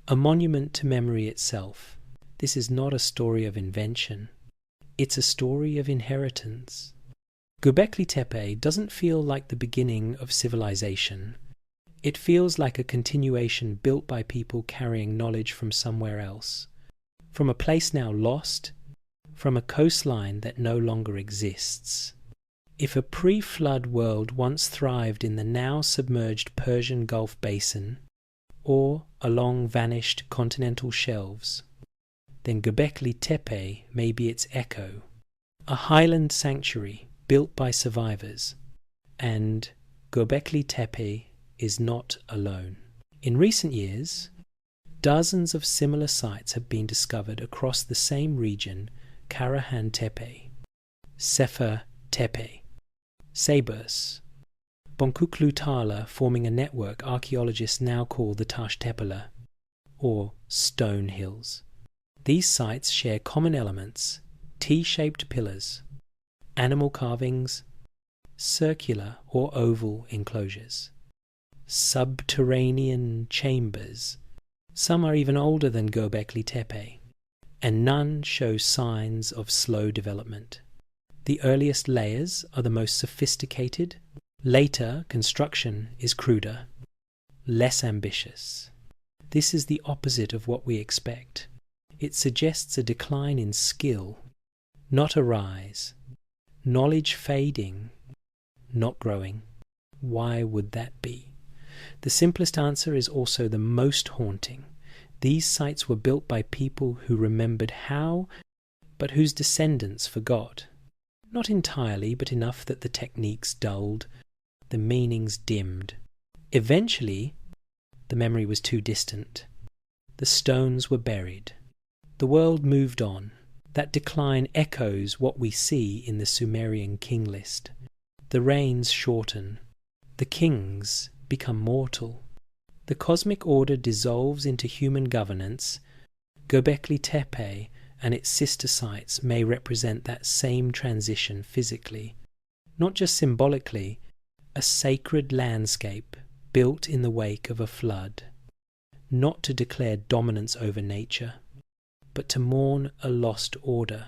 A monument to memory itself. This is not a story of invention. It's a story of inheritance. Göbekli Tepe doesn't feel like the beginning of civilization. It feels like a continuation built by people carrying knowledge from somewhere else, from a place now lost, from a coastline that no longer exists. If a pre-flood world once thrived in the now submerged Persian Gulf basin, or along vanished continental shelves, then Göbekli Tepe may be its echo, a highland sanctuary built by survivors, and Göbekli Tepe is not alone. In recent years, dozens of similar sites have been discovered across the same region: Karahan Tepe, Sefer Tepe, Saburs, Bonkuklu Tala, forming a network archaeologists now call the Tash Tepeler, or Stone Hills. These sites share common elements: T-shaped pillars, animal carvings, circular or oval enclosures, subterranean chambers. Some are even older than Göbekli Tepe, and none show signs of slow development. The earliest layers are the most sophisticated. Later construction is cruder, less ambitious. This is the opposite of what we expect. It suggests a decline in skill, not a rise. Knowledge fading, not growing. Why would that be? The simplest answer is also the most haunting. These sites were built by people who remembered how, but whose descendants forgot. Not entirely, but enough that the techniques dulled, the meanings dimmed. Eventually, the memory was too distant. The stones were buried. The world moved on. That decline echoes what we see in the Sumerian king list. The reigns shorten. The kings become mortal. The cosmic order dissolves into human governance. Göbekli Tepe and its sister sites may represent that same transition physically, not just symbolically, a sacred landscape built in the wake of a flood, not to declare dominance over nature, but to mourn a lost order.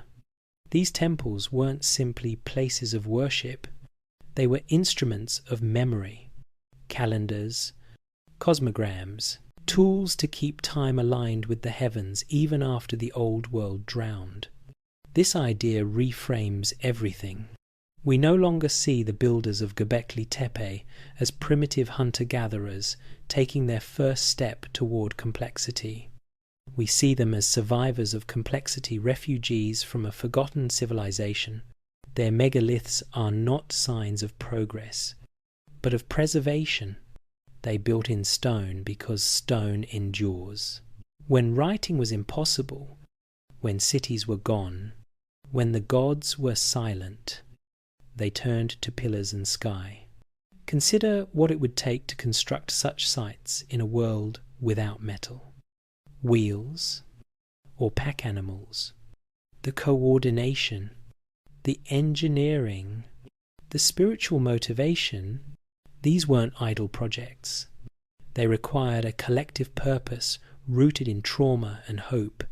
These temples weren't simply places of worship, they were instruments of memory, calendars, cosmograms, tools to keep time aligned with the heavens even after the old world drowned. This idea reframes everything. We no longer see the builders of Göbekli Tepe as primitive hunter-gatherers taking their first step toward complexity. We see them as survivors of complexity, refugees from a forgotten civilization. Their megaliths are not signs of progress, but of preservation. They built in stone because stone endures. When writing was impossible, when cities were gone, When the gods were silent, they turned to pillars and sky. Consider what it would take to construct such sites in a world without metal. Wheels, or pack animals, the coordination, the engineering, the spiritual motivation, these weren't idle projects. They required a collective purpose rooted in trauma and hope,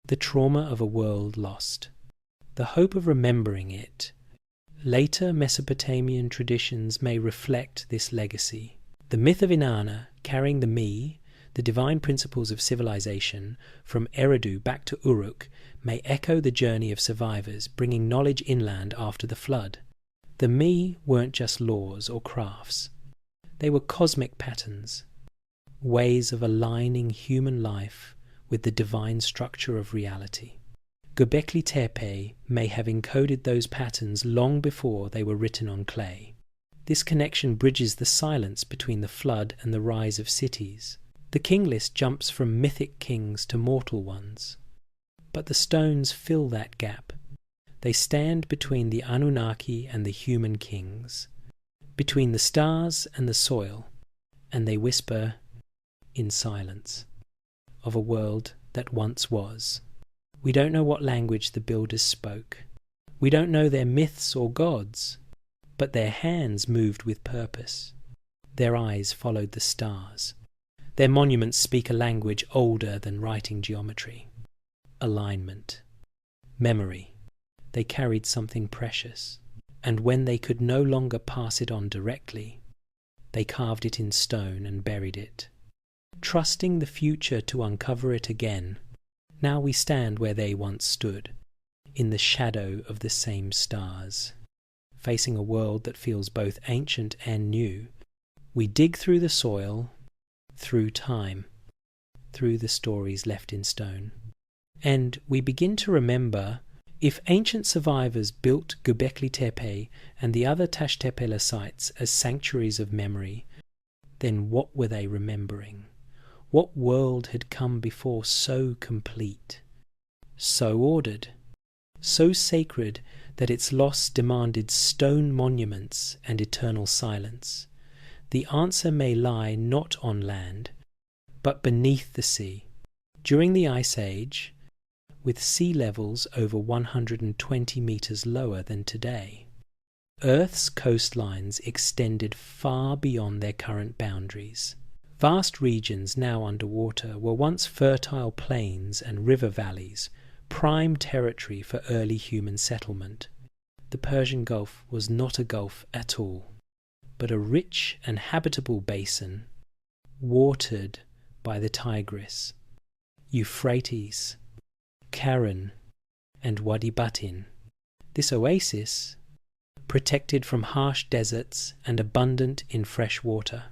the trauma of a world lost, the hope of remembering it. Later Mesopotamian traditions may reflect this legacy. The myth of Inanna, carrying the me, the divine principles of civilization, from Eridu back to Uruk, may echo the journey of survivors bringing knowledge inland after the flood. The me weren't just laws or crafts. They were cosmic patterns, ways of aligning human life with the divine structure of reality. Göbekli Tepe may have encoded those patterns long before they were written on clay. This connection bridges the silence between the flood and the rise of cities. The king list jumps from mythic kings to mortal ones. But the stones fill that gap. They stand between the Anunnaki and the human kings, between the stars and the soil, and they whisper, in silence, of a world that once was. We don't know what language the builders spoke. We don't know their myths or gods, but their hands moved with purpose. Their eyes followed the stars. Their monuments speak a language older than writing geometry. Alignment. Memory. They carried something precious, and when they could no longer pass it on directly, they carved it in stone and buried it. Trusting the future to uncover it again, now we stand where they once stood, in the shadow of the same stars. Facing a world that feels both ancient and new, we dig through the soil, through time, through the stories left in stone. And we begin to remember, if ancient survivors built Göbekli Tepe and the other Tashtepela sites as sanctuaries of memory, then what were they remembering? What world had come before so complete, so ordered, so sacred that its loss demanded stone monuments and eternal silence? The answer may lie not on land, but beneath the sea. During the Ice Age, with sea levels over 120 meters lower than today, Earth's coastlines extended far beyond their current boundaries. Vast regions now underwater were once fertile plains and river valleys, prime territory for early human settlement. The Persian Gulf was not a gulf at all, but a rich and habitable basin, watered by the Tigris, Euphrates, Karen, and Wadi Batin. This oasis, protected from harsh deserts and abundant in fresh water,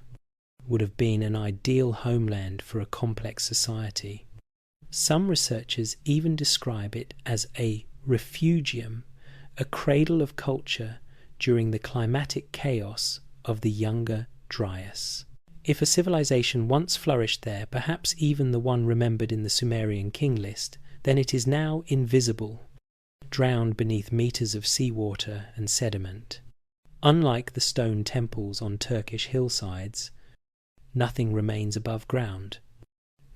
would have been an ideal homeland for a complex society. Some researchers even describe it as a refugium, a cradle of culture during the climatic chaos of the Younger Dryas. If a civilization once flourished there, perhaps even the one remembered in the Sumerian king list, then it is now invisible, drowned beneath meters of seawater and sediment. Unlike the stone temples on Turkish hillsides, nothing remains above ground.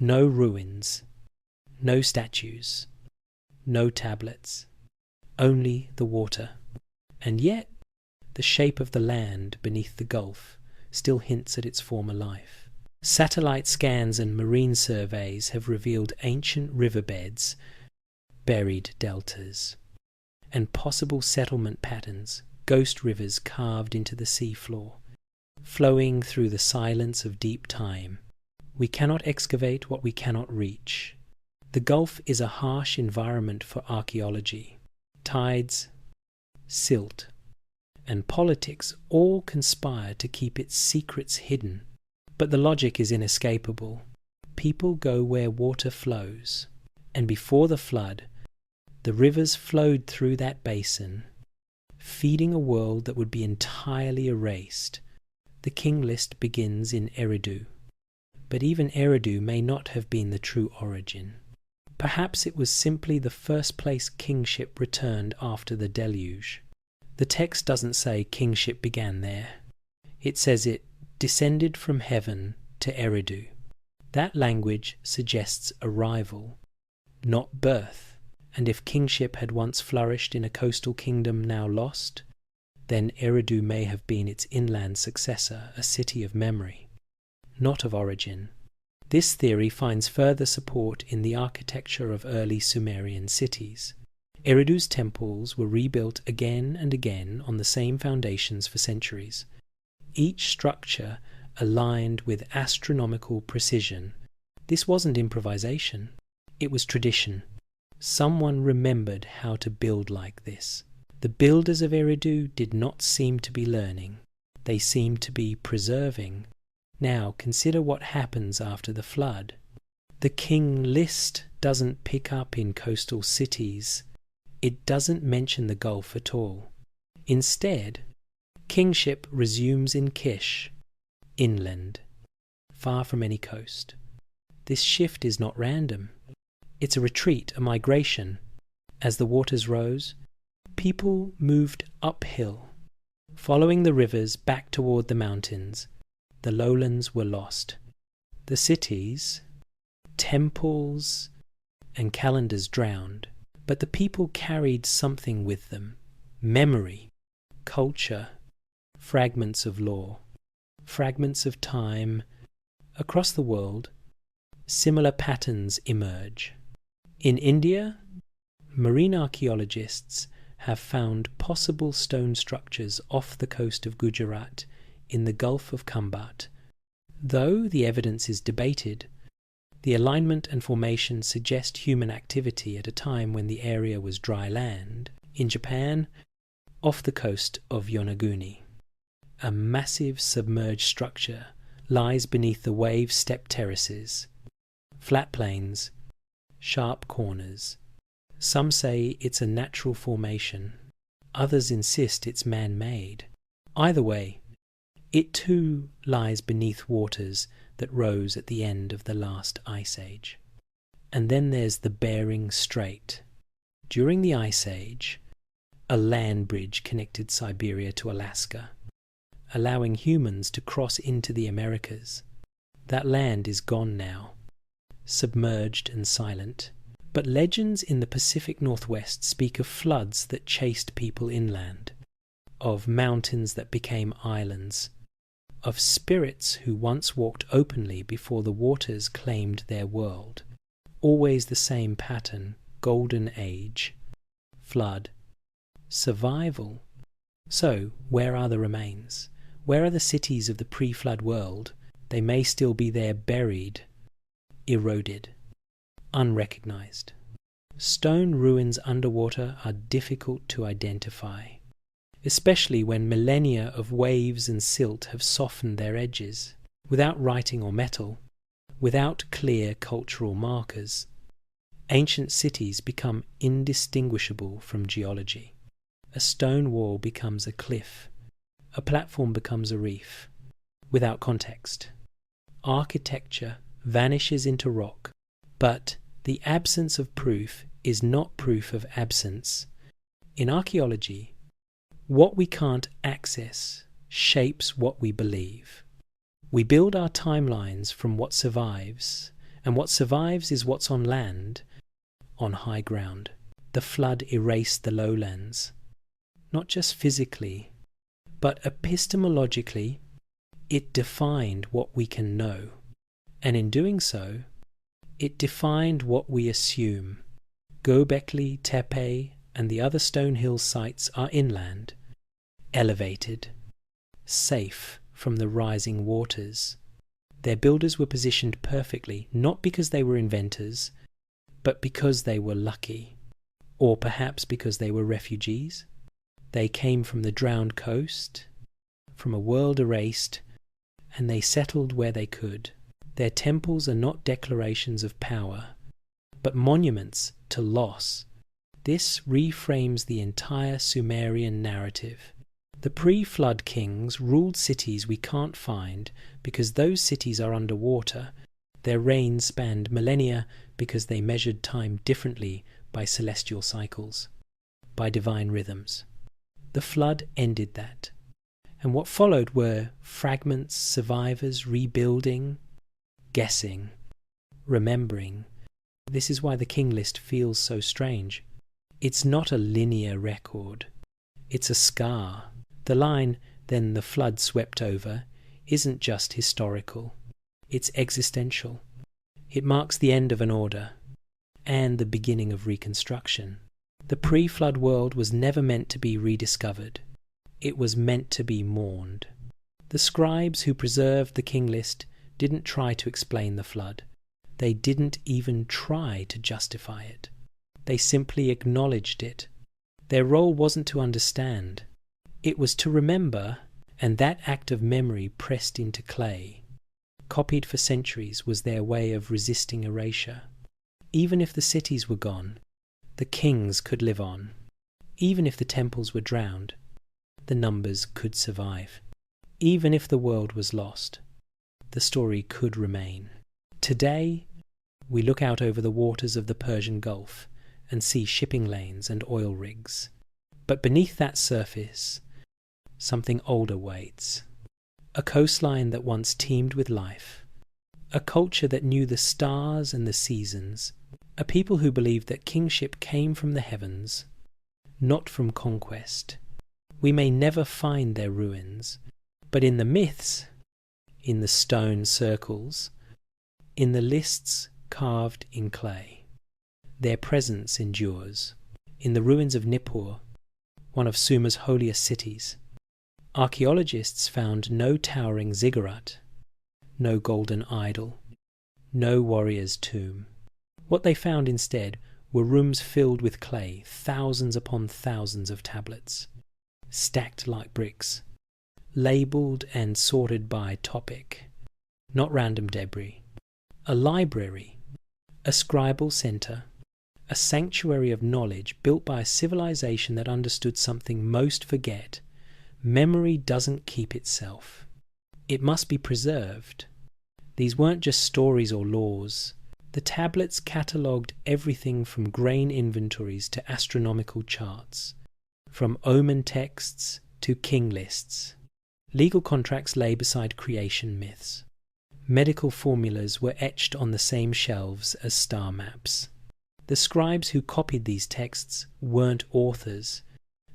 No ruins, no statues, no tablets, only the water. And yet, the shape of the land beneath the gulf still hints at its former life. Satellite scans and marine surveys have revealed ancient riverbeds, buried deltas, and possible settlement patterns, ghost rivers carved into the seafloor, flowing through the silence of deep time. We cannot excavate what we cannot reach. The Gulf is a harsh environment for archaeology. Tides, silt, and politics all conspire to keep its secrets hidden. But the logic is inescapable. People go where water flows, and before the flood, the rivers flowed through that basin, feeding a world that would be entirely erased. The king list begins in Eridu, but even Eridu may not have been the true origin. Perhaps it was simply the first place kingship returned after the deluge. The text doesn't say kingship began there. It says it descended from heaven to Eridu. That language suggests arrival, not birth. And if kingship had once flourished in a coastal kingdom now lost, then Eridu may have been its inland successor, a city of memory, not of origin. This theory finds further support in the architecture of early Sumerian cities. Eridu's temples were rebuilt again and again on the same foundations for centuries, each structure aligned with astronomical precision. This wasn't improvisation, it was tradition. Someone remembered how to build like this. The builders of Eridu did not seem to be learning. They seemed to be preserving. Now consider what happens after the flood. The king list doesn't pick up in coastal cities. It doesn't mention the Gulf at all. Instead, kingship resumes in Kish, inland, far from any coast. This shift is not random. It's a retreat, a migration. As the waters rose, people moved uphill, following the rivers back toward the mountains. The lowlands were lost. The cities, temples, and calendars drowned. But the people carried something with them: memory, culture, fragments of law, fragments of time. Across the world, similar patterns emerge. In India, marine archaeologists have found possible stone structures off the coast of Gujarat in the Gulf of Kambat. Though the evidence is debated, the alignment and formation suggest human activity at a time when the area was dry land. In Japan, off the coast of Yonaguni, a massive submerged structure lies beneath the wave-stepped terraces, flat plains, sharp corners. Some say it's a natural formation. Others insist it's man-made. Either way, it too lies beneath waters that rose at the end of the last ice age. And then there's the Bering Strait. During the ice age, a land bridge connected Siberia to Alaska, allowing humans to cross into the Americas. That land is gone now, submerged and silent. But legends in the Pacific Northwest speak of floods that chased people inland, of mountains that became islands, of spirits who once walked openly before the waters claimed their world. Always the same pattern: golden age, flood, survival. So, where are the remains? Where are the cities of the pre-flood world? They may still be there, buried, eroded, unrecognized. Stone ruins underwater are difficult to identify, especially when millennia of waves and silt have softened their edges. Without writing or metal, without clear cultural markers, ancient cities become indistinguishable from geology. A stone wall becomes a cliff, a platform becomes a reef. Without context, architecture vanishes into rock. But the absence of proof is not proof of absence. In archaeology, what we can't access shapes what we believe. We build our timelines from what survives, and what survives is what's on land, on high ground. The flood erased the lowlands, not just physically, but epistemologically. It defined what we can know, and in doing so, it defined what we assume. Göbekli Tepe and the other Stonehill sites are inland, elevated, safe from the rising waters. Their builders were positioned perfectly, not because they were inventors, but because they were lucky, or perhaps because they were refugees. They came from the drowned coast, from a world erased, and they settled where they could. Their temples are not declarations of power, but monuments to loss. This reframes the entire Sumerian narrative. The pre-flood kings ruled cities we can't find because those cities are underwater. Their reign spanned millennia because they measured time differently by celestial cycles, by divine rhythms. The flood ended that, and what followed were fragments, survivors, rebuilding, guessing, remembering. This is why the king list feels so strange. It's not a linear record. It's a scar. The line, "Then the flood swept over," isn't just historical. It's existential. It marks the end of an order and the beginning of reconstruction. The pre-flood world was never meant to be rediscovered. It was meant to be mourned. The scribes who preserved the king list didn't try to explain the flood. They didn't even try to justify it. They simply acknowledged it. Their role wasn't to understand. It was to remember, and that act of memory pressed into clay, copied for centuries, was their way of resisting erasure. Even if the cities were gone, the kings could live on. Even if the temples were drowned, the numbers could survive. Even if the world was lost, the story could remain. Today, we look out over the waters of the Persian Gulf and see shipping lanes and oil rigs. But beneath that surface, something older waits. A coastline that once teemed with life. A culture that knew the stars and the seasons. A people who believed that kingship came from the heavens, not from conquest. We may never find their ruins, but in the myths, in the stone circles, in the lists carved in clay, their presence endures. In the ruins of Nippur, one of Sumer's holiest cities, archaeologists found no towering ziggurat, no golden idol, no warrior's tomb. What they found instead were rooms filled with clay, thousands upon thousands of tablets, stacked like bricks, labelled and sorted by topic, not random debris. A library, a scribal centre, a sanctuary of knowledge built by a civilization that understood something most forget. Memory doesn't keep itself. It must be preserved. These weren't just stories or laws. The tablets catalogued everything from grain inventories to astronomical charts, from omen texts to king lists. Legal contracts lay beside creation myths. Medical formulas were etched on the same shelves as star maps. The scribes who copied these texts weren't authors.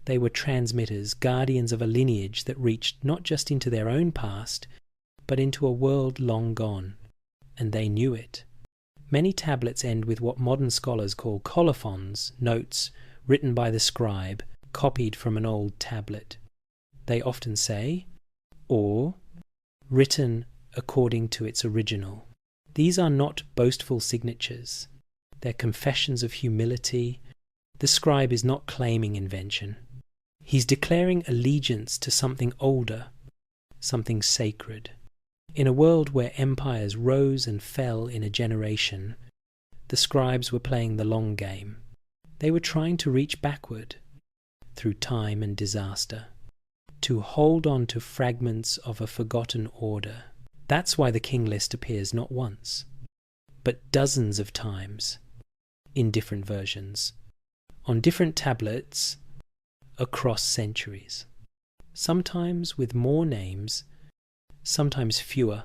They were transmitters, guardians of a lineage that reached not just into their own past, but into a world long gone. And they knew it. Many tablets end with what modern scholars call colophons, notes written by the scribe, copied from an old tablet. They often say, or, written according to its original. These are not boastful signatures. They're confessions of humility. The scribe is not claiming invention. He's declaring allegiance to something older, something sacred. In a world where empires rose and fell in a generation, the scribes were playing the long game. They were trying to reach backward, through time and disaster, to hold on to fragments of a forgotten order. That's why the king list appears not once, but dozens of times, in different versions, on different tablets, across centuries. Sometimes with more names, sometimes fewer,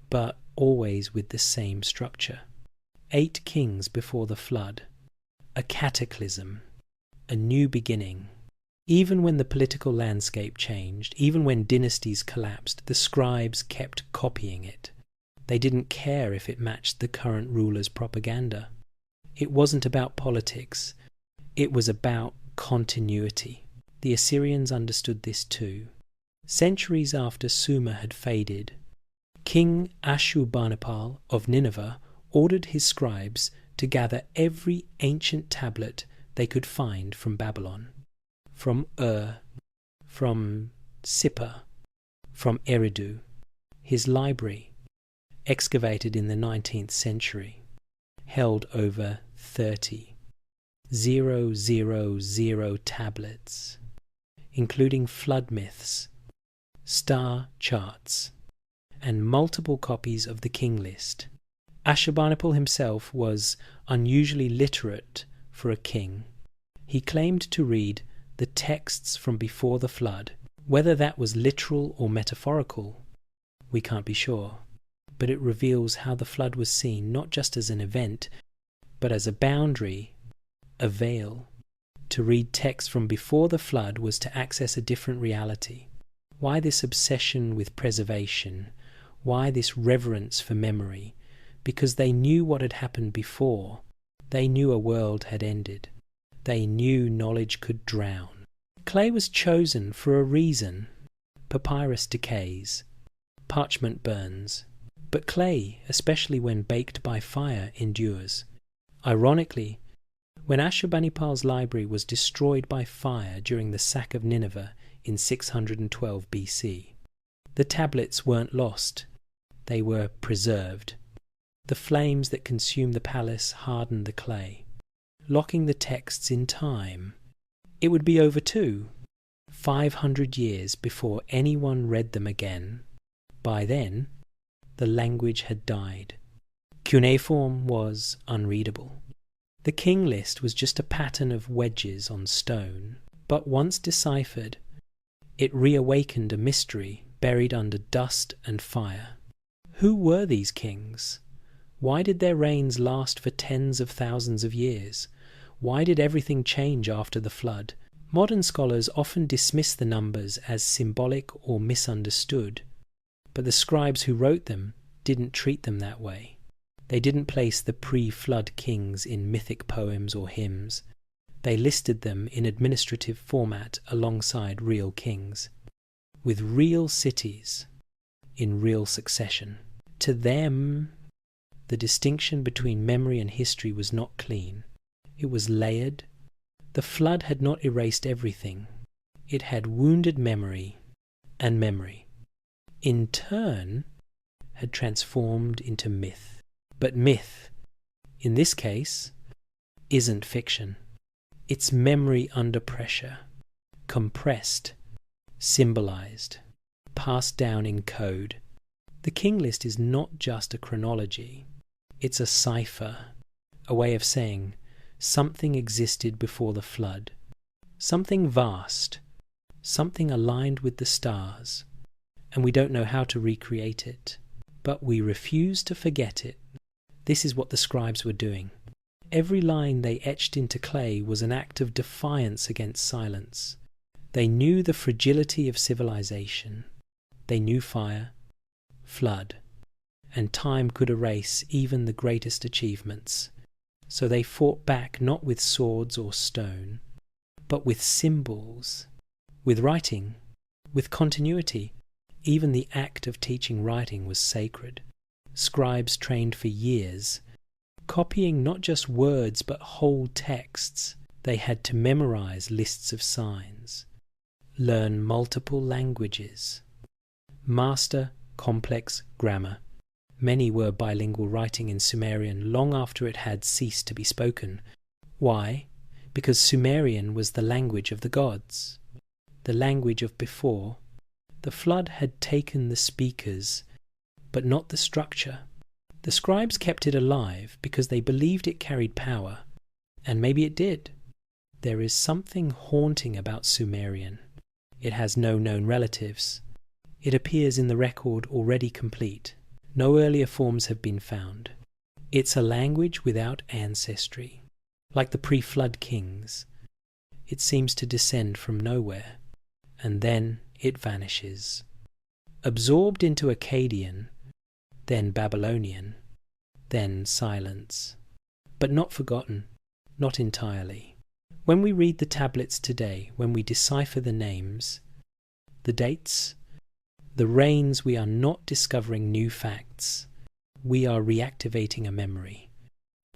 but always with the same structure. 8 kings before the flood, a cataclysm, a new beginning. Even when the political landscape changed, even when dynasties collapsed, the scribes kept copying it. They didn't care if it matched the current ruler's propaganda. It wasn't about politics, it was about continuity. The Assyrians understood this too. Centuries after Sumer had faded, King Ashurbanipal of Nineveh ordered his scribes to gather every ancient tablet they could find from Babylon, from from Sippar, from Eridu. His library, excavated in the 19th century, held over 30,000 tablets, including flood myths, star charts, and multiple copies of the king list. Ashurbanipal himself was unusually literate for a king. He claimed to read the texts from before the flood. Whether that was literal or metaphorical, we can't be sure. But it reveals how the flood was seen not just as an event, but as a boundary, a veil. To read texts from before the flood was to access a different reality. Why this obsession with preservation? Why this reverence for memory? Because they knew what had happened before. They knew a world had ended. They knew knowledge could drown. Clay was chosen for a reason. Papyrus decays. Parchment burns. But clay, especially when baked by fire, endures. Ironically, when Ashurbanipal's library was destroyed by fire during the sack of Nineveh in 612 BC, the tablets weren't lost. They were preserved. The flames that consumed the palace hardened the clay, locking the texts in time. It would be over too, 500 years before anyone read them again. By then, the language had died. Cuneiform was unreadable. The king list was just a pattern of wedges on stone, but once deciphered, it reawakened a mystery buried under dust and fire. Who were these kings? Why did their reigns last for tens of thousands of years? Why did everything change after the flood? Modern scholars often dismiss the numbers as symbolic or misunderstood, but the scribes who wrote them didn't treat them that way. They didn't place the pre-flood kings in mythic poems or hymns. They listed them in administrative format alongside real kings, with real cities, in real succession. To them, the distinction between memory and history was not clean. It was layered. The flood had not erased everything. It had wounded memory, and memory, in turn, had transformed into myth. But myth, in this case, isn't fiction. It's memory under pressure, compressed, symbolized, passed down in code. The king list is not just a chronology. It's a cipher, a way of saying something existed before the flood, something vast, something aligned with the stars, and we don't know how to recreate it, but we refuse to forget it. This is what the scribes were doing. Every line they etched into clay was an act of defiance against silence. They knew the fragility of civilization. They knew fire, flood, and time could erase even the greatest achievements. So they fought back not with swords or stone, but with symbols, with writing, with continuity. Even the act of teaching writing was sacred. Scribes trained for years, copying not just words but whole texts. They had to memorize lists of signs, learn multiple languages, master complex grammar. Many were bilingual, writing in Sumerian long after it had ceased to be spoken. Why? Because Sumerian was the language of the gods, the language of before. The flood had taken the speakers, but not the structure. The scribes kept it alive because they believed it carried power, and maybe it did. There is something haunting about Sumerian. It has no known relatives. It appears in the record already complete. No earlier forms have been found. It's a language without ancestry. Like the pre-flood kings, it seems to descend from nowhere, and then it vanishes. Absorbed into Akkadian, then Babylonian, then silence. But not forgotten, not entirely. When we read the tablets today, when we decipher the names, the dates, the reigns, we are not discovering new facts. We are reactivating a memory.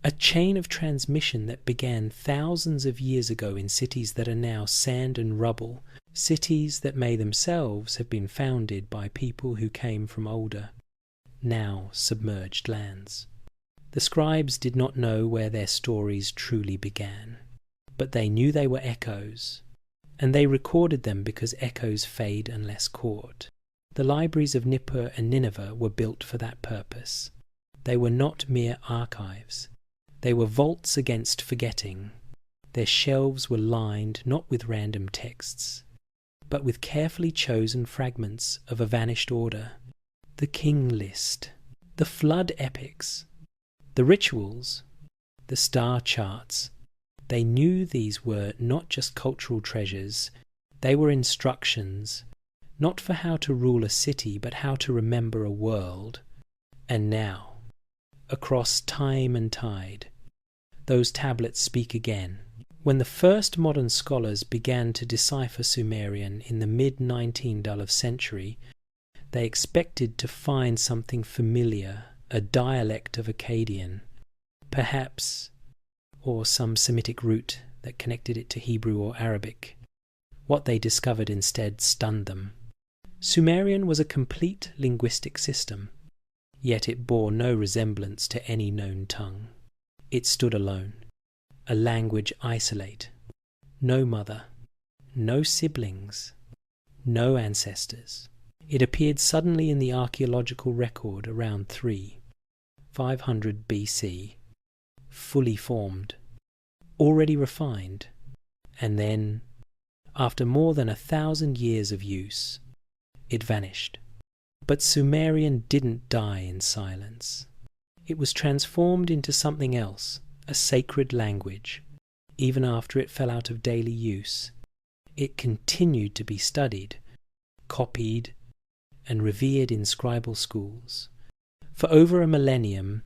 A chain of transmission that began thousands of years ago in cities that are now sand and rubble, cities that may themselves have been founded by people who came from older, now submerged lands. The scribes did not know where their stories truly began, but they knew they were echoes, and they recorded them because echoes fade unless caught. The libraries of Nippur and Nineveh were built for that purpose. They were not mere archives. They were vaults against forgetting. Their shelves were lined not with random texts, but with carefully chosen fragments of a vanished order. The king list, the flood epics, the rituals, the star charts. They knew these were not just cultural treasures, they were instructions, not for how to rule a city, but how to remember a world. And now, across time and tide, those tablets speak again. When the first modern scholars began to decipher Sumerian in the mid-19th century, they expected to find something familiar, a dialect of Akkadian, perhaps, or some Semitic root that connected it to Hebrew or Arabic. What they discovered instead stunned them. Sumerian was a complete linguistic system, yet it bore no resemblance to any known tongue. It stood alone, a language isolate, no mother, no siblings, no ancestors. It appeared suddenly in the archaeological record around 500 BC, fully formed, already refined, and then, after more than 1,000 years of use, it vanished. But Sumerian didn't die in silence. It was transformed into something else, a sacred language. Even after it fell out of daily use, it continued to be studied, copied, and revered in scribal schools. For over a millennium,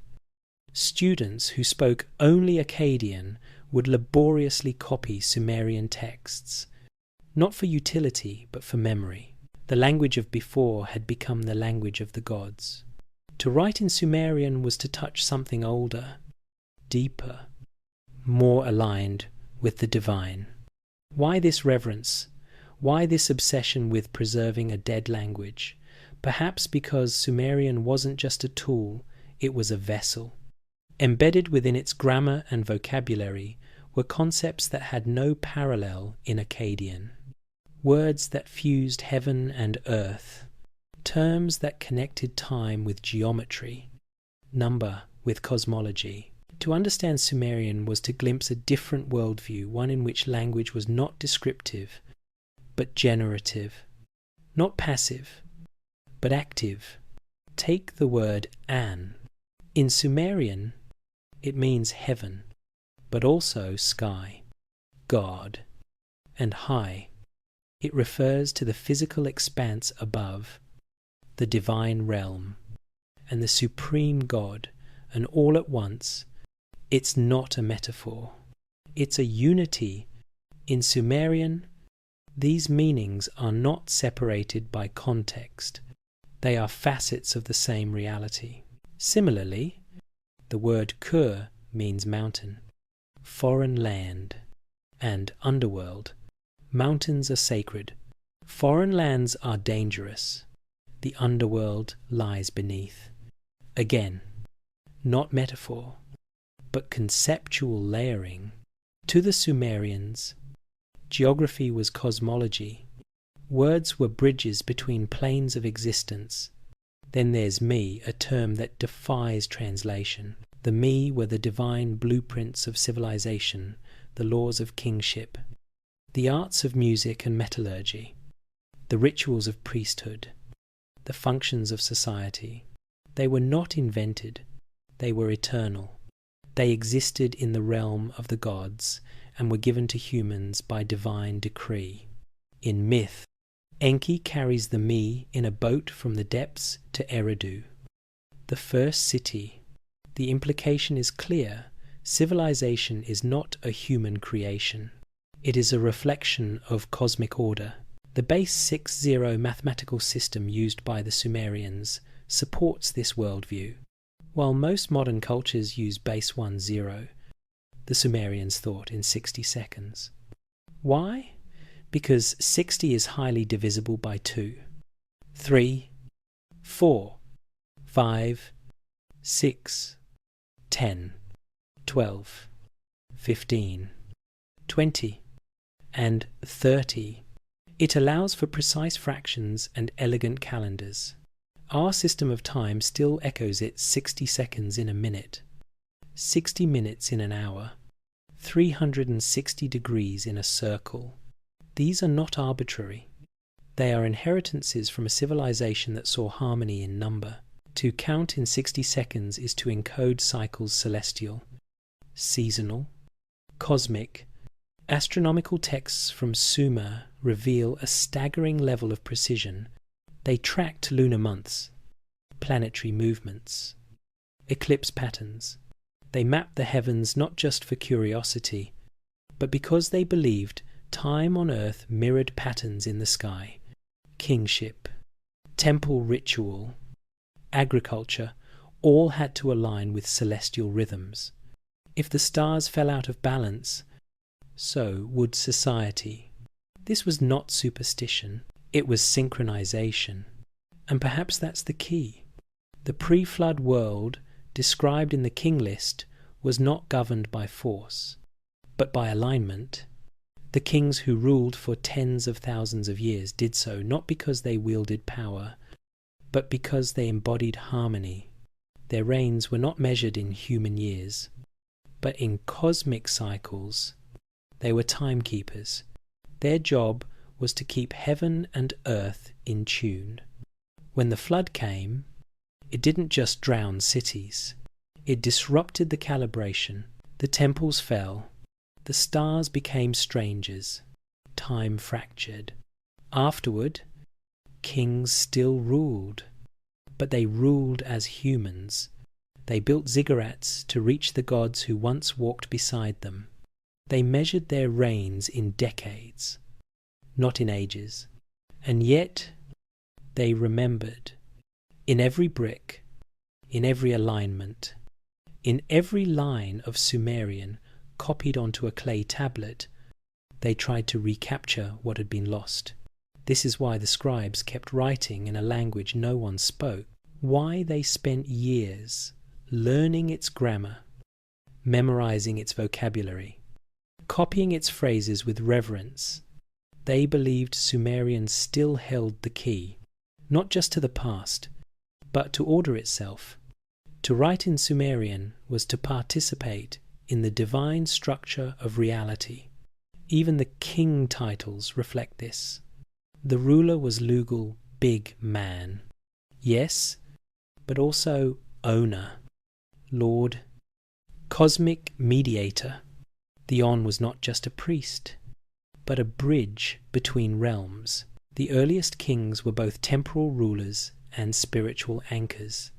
students who spoke only Akkadian would laboriously copy Sumerian texts, not for utility but for memory. The language of before had become the language of the gods. To write in Sumerian was to touch something older, deeper, more aligned with the divine. Why this reverence? Why this obsession with preserving a dead language? Perhaps because Sumerian wasn't just a tool, it was a vessel. Embedded within its grammar and vocabulary were concepts that had no parallel in Akkadian. Words that fused heaven and earth, terms that connected time with geometry, number with cosmology. To understand Sumerian was to glimpse a different worldview, one in which language was not descriptive, but generative, not passive, but active. Take the word An. In Sumerian, it means heaven, but also sky, God, and high. It refers to the physical expanse above, the divine realm, and the supreme God, and all at once. It's not a metaphor. It's a unity. In Sumerian, these meanings are not separated by context. They are facets of the same reality. Similarly, the word Kur means mountain, foreign land, and underworld. Mountains are sacred. Foreign lands are dangerous. The underworld lies beneath. Again, not metaphor, but conceptual layering. To the Sumerians, geography was cosmology. Words were bridges between planes of existence. Then there's me, a term that defies translation. The me were the divine blueprints of civilization, the laws of kingship, the arts of music and metallurgy, the rituals of priesthood, the functions of society. They were not invented, they were eternal. They existed in the realm of the gods and were given to humans by divine decree. In myth, Enki carries the me in a boat from the depths to Eridu, the first city. The implication is clear. Civilization is not a human creation. It is a reflection of cosmic order. The base 6-0 mathematical system used by the Sumerians supports this worldview. While most modern cultures use base 1-0, the Sumerians thought in 60 seconds. Why? Because 60 is highly divisible by 2, 3, 4, 5, 6, 10, 12, 15, 20, and 30. It allows for precise fractions and elegant calendars. Our system of time still echoes it 60 seconds in a minute, 60 minutes in an hour, 360 degrees in a circle. These are not arbitrary. They are inheritances from a civilization that saw harmony in number. To count in 60 seconds is to encode cycles celestial, seasonal, cosmic. Astronomical texts from Sumer reveal a staggering level of precision. They tracked lunar months, planetary movements, eclipse patterns. They mapped the heavens not just for curiosity, but because they believed time on Earth mirrored patterns in the sky. Kingship, temple ritual, agriculture, all had to align with celestial rhythms. If the stars fell out of balance, so would society. This was not superstition, it was synchronization. And perhaps that's the key. The pre-flood world described in the king list was not governed by force, but by alignment. The kings who ruled for tens of thousands of years did so not because they wielded power, but because they embodied harmony. Their reigns were not measured in human years, but in cosmic cycles. They were timekeepers. Their job was to keep heaven and earth in tune. When the flood came, it didn't just drown cities. It disrupted the calibration. The temples fell. The stars became strangers. Time fractured. Afterward, kings still ruled, but they ruled as humans. They built ziggurats to reach the gods who once walked beside them. They measured their reigns in decades, not in ages. And yet, they remembered. In every brick, in every alignment, in every line of Sumerian copied onto a clay tablet, they tried to recapture what had been lost. This is why the scribes kept writing in a language no one spoke, why they spent years learning its grammar, memorizing its vocabulary, copying its phrases with reverence. They believed Sumerian still held the key, not just to the past, but to order itself. To write in Sumerian was to participate in the divine structure of reality. Even the king titles reflect this. The ruler was Lugal, big man. Yes, but also owner, lord, cosmic mediator. The On was not just a priest, but a bridge between realms. The earliest kings were both temporal rulers and spiritual anchors.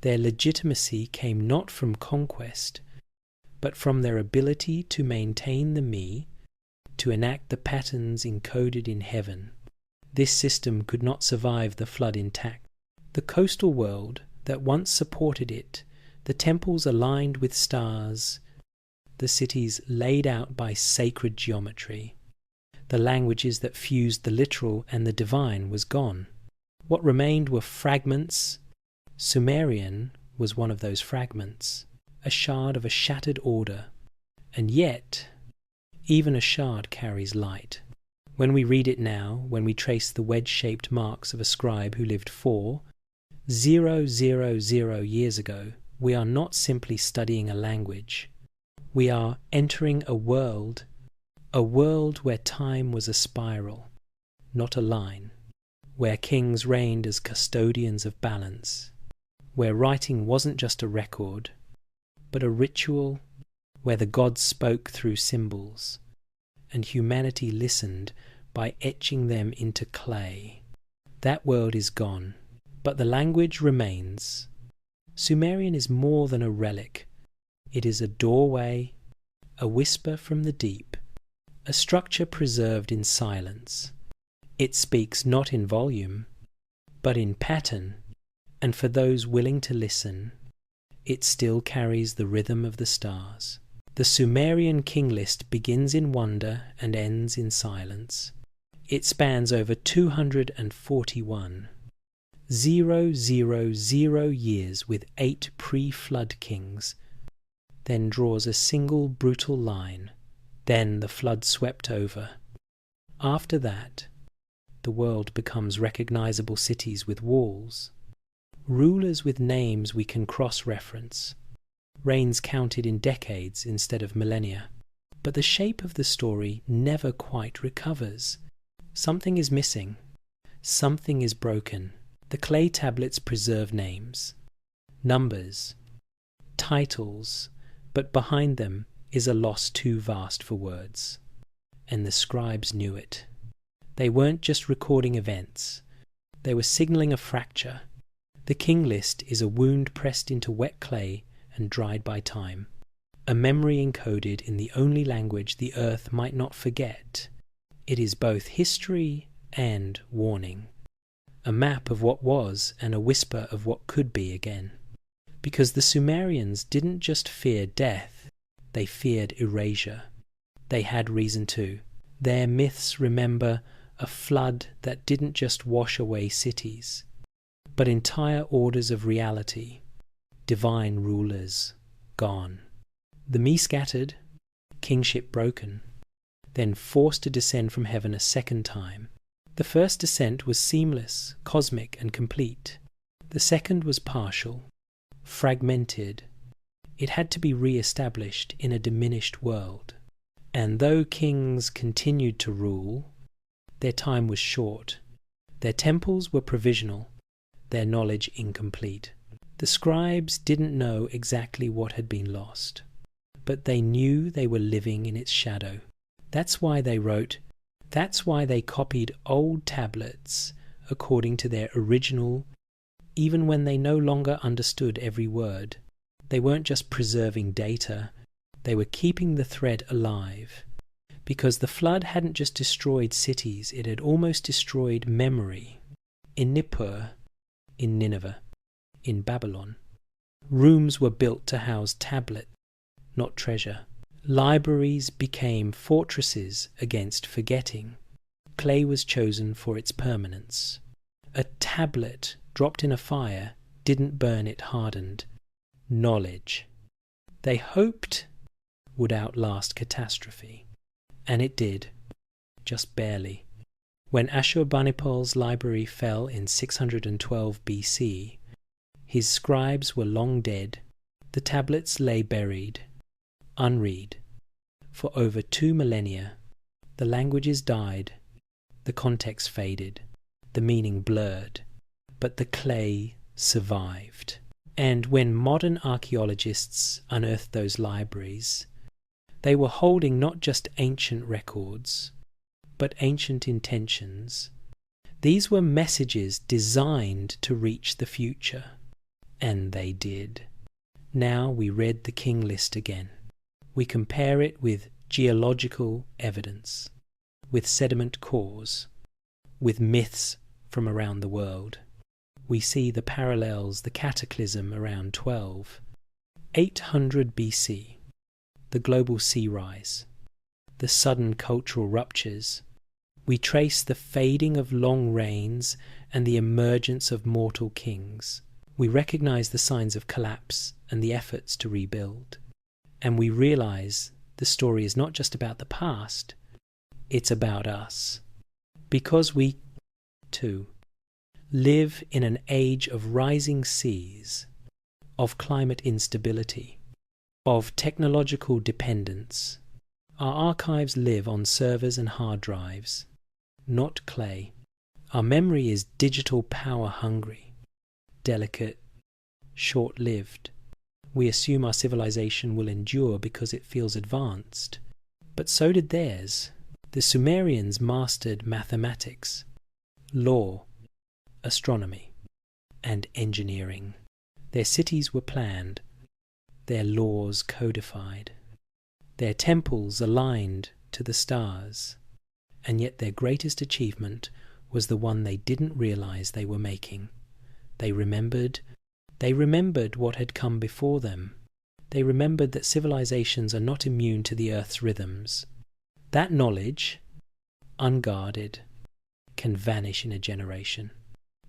Their legitimacy came not from conquest, but from their ability to maintain the me, to enact the patterns encoded in heaven. This system could not survive the flood intact. The coastal world that once supported it, the temples aligned with stars, the cities laid out by sacred geometry, the languages that fused the literal and the divine was gone. What remained were fragments. Sumerian was one of those fragments, a shard of a shattered order. And yet, even a shard carries light. When we read it now, when we trace the wedge-shaped marks of a scribe who lived 4,000 years ago, we are not simply studying a language. We are entering a world where time was a spiral, not a line, where kings reigned as custodians of balance, where writing wasn't just a record, but a ritual, where the gods spoke through symbols, and humanity listened by etching them into clay. That world is gone, but the language remains. Sumerian is more than a relic. It is a doorway, a whisper from the deep, a structure preserved in silence. It speaks not in volume, but in pattern, and for those willing to listen, it still carries the rhythm of the stars. The Sumerian king list begins in wonder and ends in silence. It spans over 241,000 years with 8 pre-flood kings, then draws a single brutal line. Then the flood swept over. After that, the world becomes recognizable cities with walls, rulers with names we can cross-reference, reigns counted in decades instead of millennia. But the shape of the story never quite recovers. Something is missing. Something is broken. The clay tablets preserve names, numbers, titles, but behind them is a loss too vast for words. And the scribes knew it. They weren't just recording events. They were signaling a fracture. The king list is a wound pressed into wet clay and dried by time. A memory encoded in the only language the earth might not forget. It is both history and warning. A map of what was and a whisper of what could be again. Because the Sumerians didn't just fear death, they feared erasure. They had reason to. Their myths remember a flood that didn't just wash away cities, but entire orders of reality, divine rulers, gone. The me scattered, kingship broken, then forced to descend from heaven a second time. The first descent was seamless, cosmic, and complete. The second was partial, fragmented. It had to be re-established in a diminished world. And though kings continued to rule, their time was short. Their temples were provisional, their knowledge incomplete. The scribes didn't know exactly what had been lost, but they knew they were living in its shadow. That's why they wrote. That's why they copied old tablets according to their original, even when they no longer understood every word. They weren't just preserving data, they were keeping the thread alive. Because the flood hadn't just destroyed cities, it had almost destroyed memory. In Nippur, in Nineveh, in Babylon, rooms were built to house tablet, not treasure. Libraries became fortresses against forgetting. Clay was chosen for its permanence. A tablet dropped in a fire didn't burn, it hardened. Knowledge, they hoped, would outlast catastrophe. And it did, just barely. When Ashurbanipal's library fell in 612 BC, his scribes were long dead. The tablets lay buried, unread. For over 2 millennia, the languages died, the context faded, the meaning blurred, but the clay survived. And when modern archaeologists unearthed those libraries, they were holding not just ancient records, but ancient intentions. These were messages designed to reach the future, and they did. Now we read the king list again. We compare it with geological evidence, with sediment cores, with myths from around the world. We see the parallels, the cataclysm around 800 BC, the global sea rise, the sudden cultural ruptures. We trace the fading of long reigns and the emergence of mortal kings. We recognize the signs of collapse and the efforts to rebuild. And we realize the story is not just about the past, it's about us. Because we, too, live in an age of rising seas, of climate instability, of technological dependence. Our archives live on servers and hard drives, not clay. Our memory is digital power hungry, delicate, short-lived. We assume our civilization will endure because it feels advanced. But so did theirs. The Sumerians mastered mathematics, law, astronomy, and engineering. Their cities were planned, their laws codified, their temples aligned to the stars, and yet their greatest achievement was the one they didn't realize they were making. They remembered what had come before them. They remembered that civilizations are not immune to the earth's rhythms. That knowledge, unguarded, can vanish in a generation.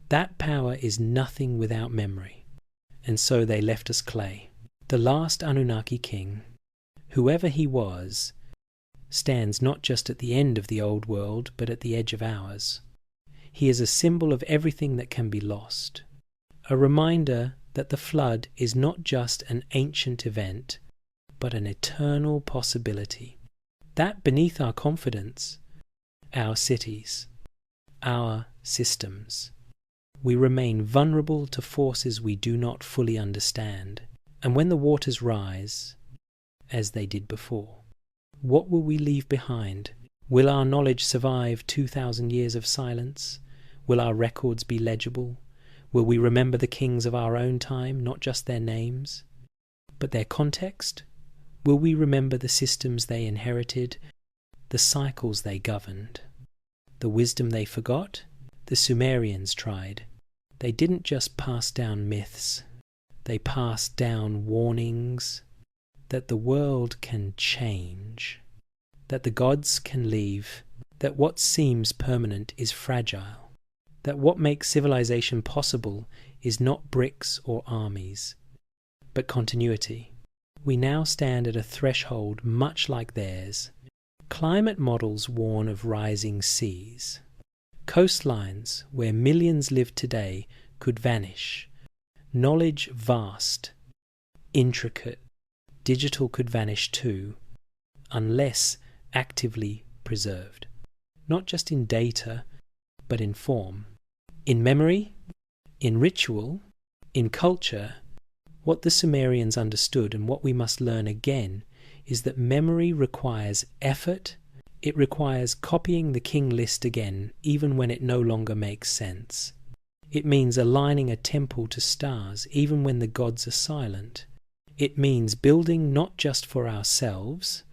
That power is nothing without memory. And so they left us clay. The last Anunnaki king, whoever he was, stands not just at the end of the old world, but at the edge of ours. He is a symbol of everything that can be lost. a reminder that the flood is not just an ancient event, but an eternal possibility. That beneath our confidence, our cities, our systems, we remain vulnerable to forces we do not fully understand. And when the waters rise, as they did before, what will we leave behind? Will our knowledge survive 2,000 years of silence? Will our records be legible? Will we remember the kings of our own time, not just their names, but their context? Will we remember the systems they inherited, the cycles they governed, the wisdom they forgot? The Sumerians tried. They didn't just pass down myths, they passed down warnings that the world can change, that the gods can leave, that what seems permanent is fragile, that what makes civilization possible is not bricks or armies, but continuity. We now stand at a threshold much like theirs. Climate models warn of rising seas. Coastlines where millions live today could vanish. Knowledge vast, intricate, digital could vanish too, unless actively preserved. Not just in data, but in form. In memory, in ritual, in culture. What the Sumerians understood and what we must learn again is that memory requires effort. It requires copying the king list again, even when it no longer makes sense. It means aligning a temple to stars, even when the gods are silent. It means building not just for ourselves,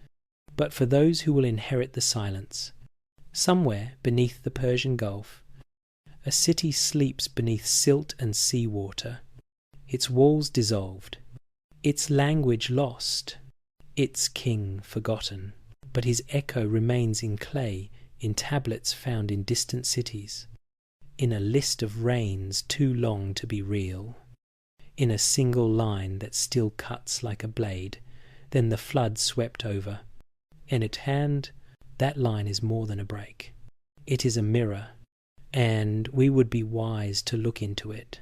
but for those who will inherit the silence. Somewhere beneath the Persian Gulf, a city sleeps beneath silt and seawater, its walls dissolved, its language lost, its king forgotten. But his echo remains in clay, in tablets found in distant cities, in a list of reigns too long to be real, in a single line that still cuts like a blade. Then the flood swept over, and at hand that line is more than a break. It is a mirror, and we would be wise to look into it.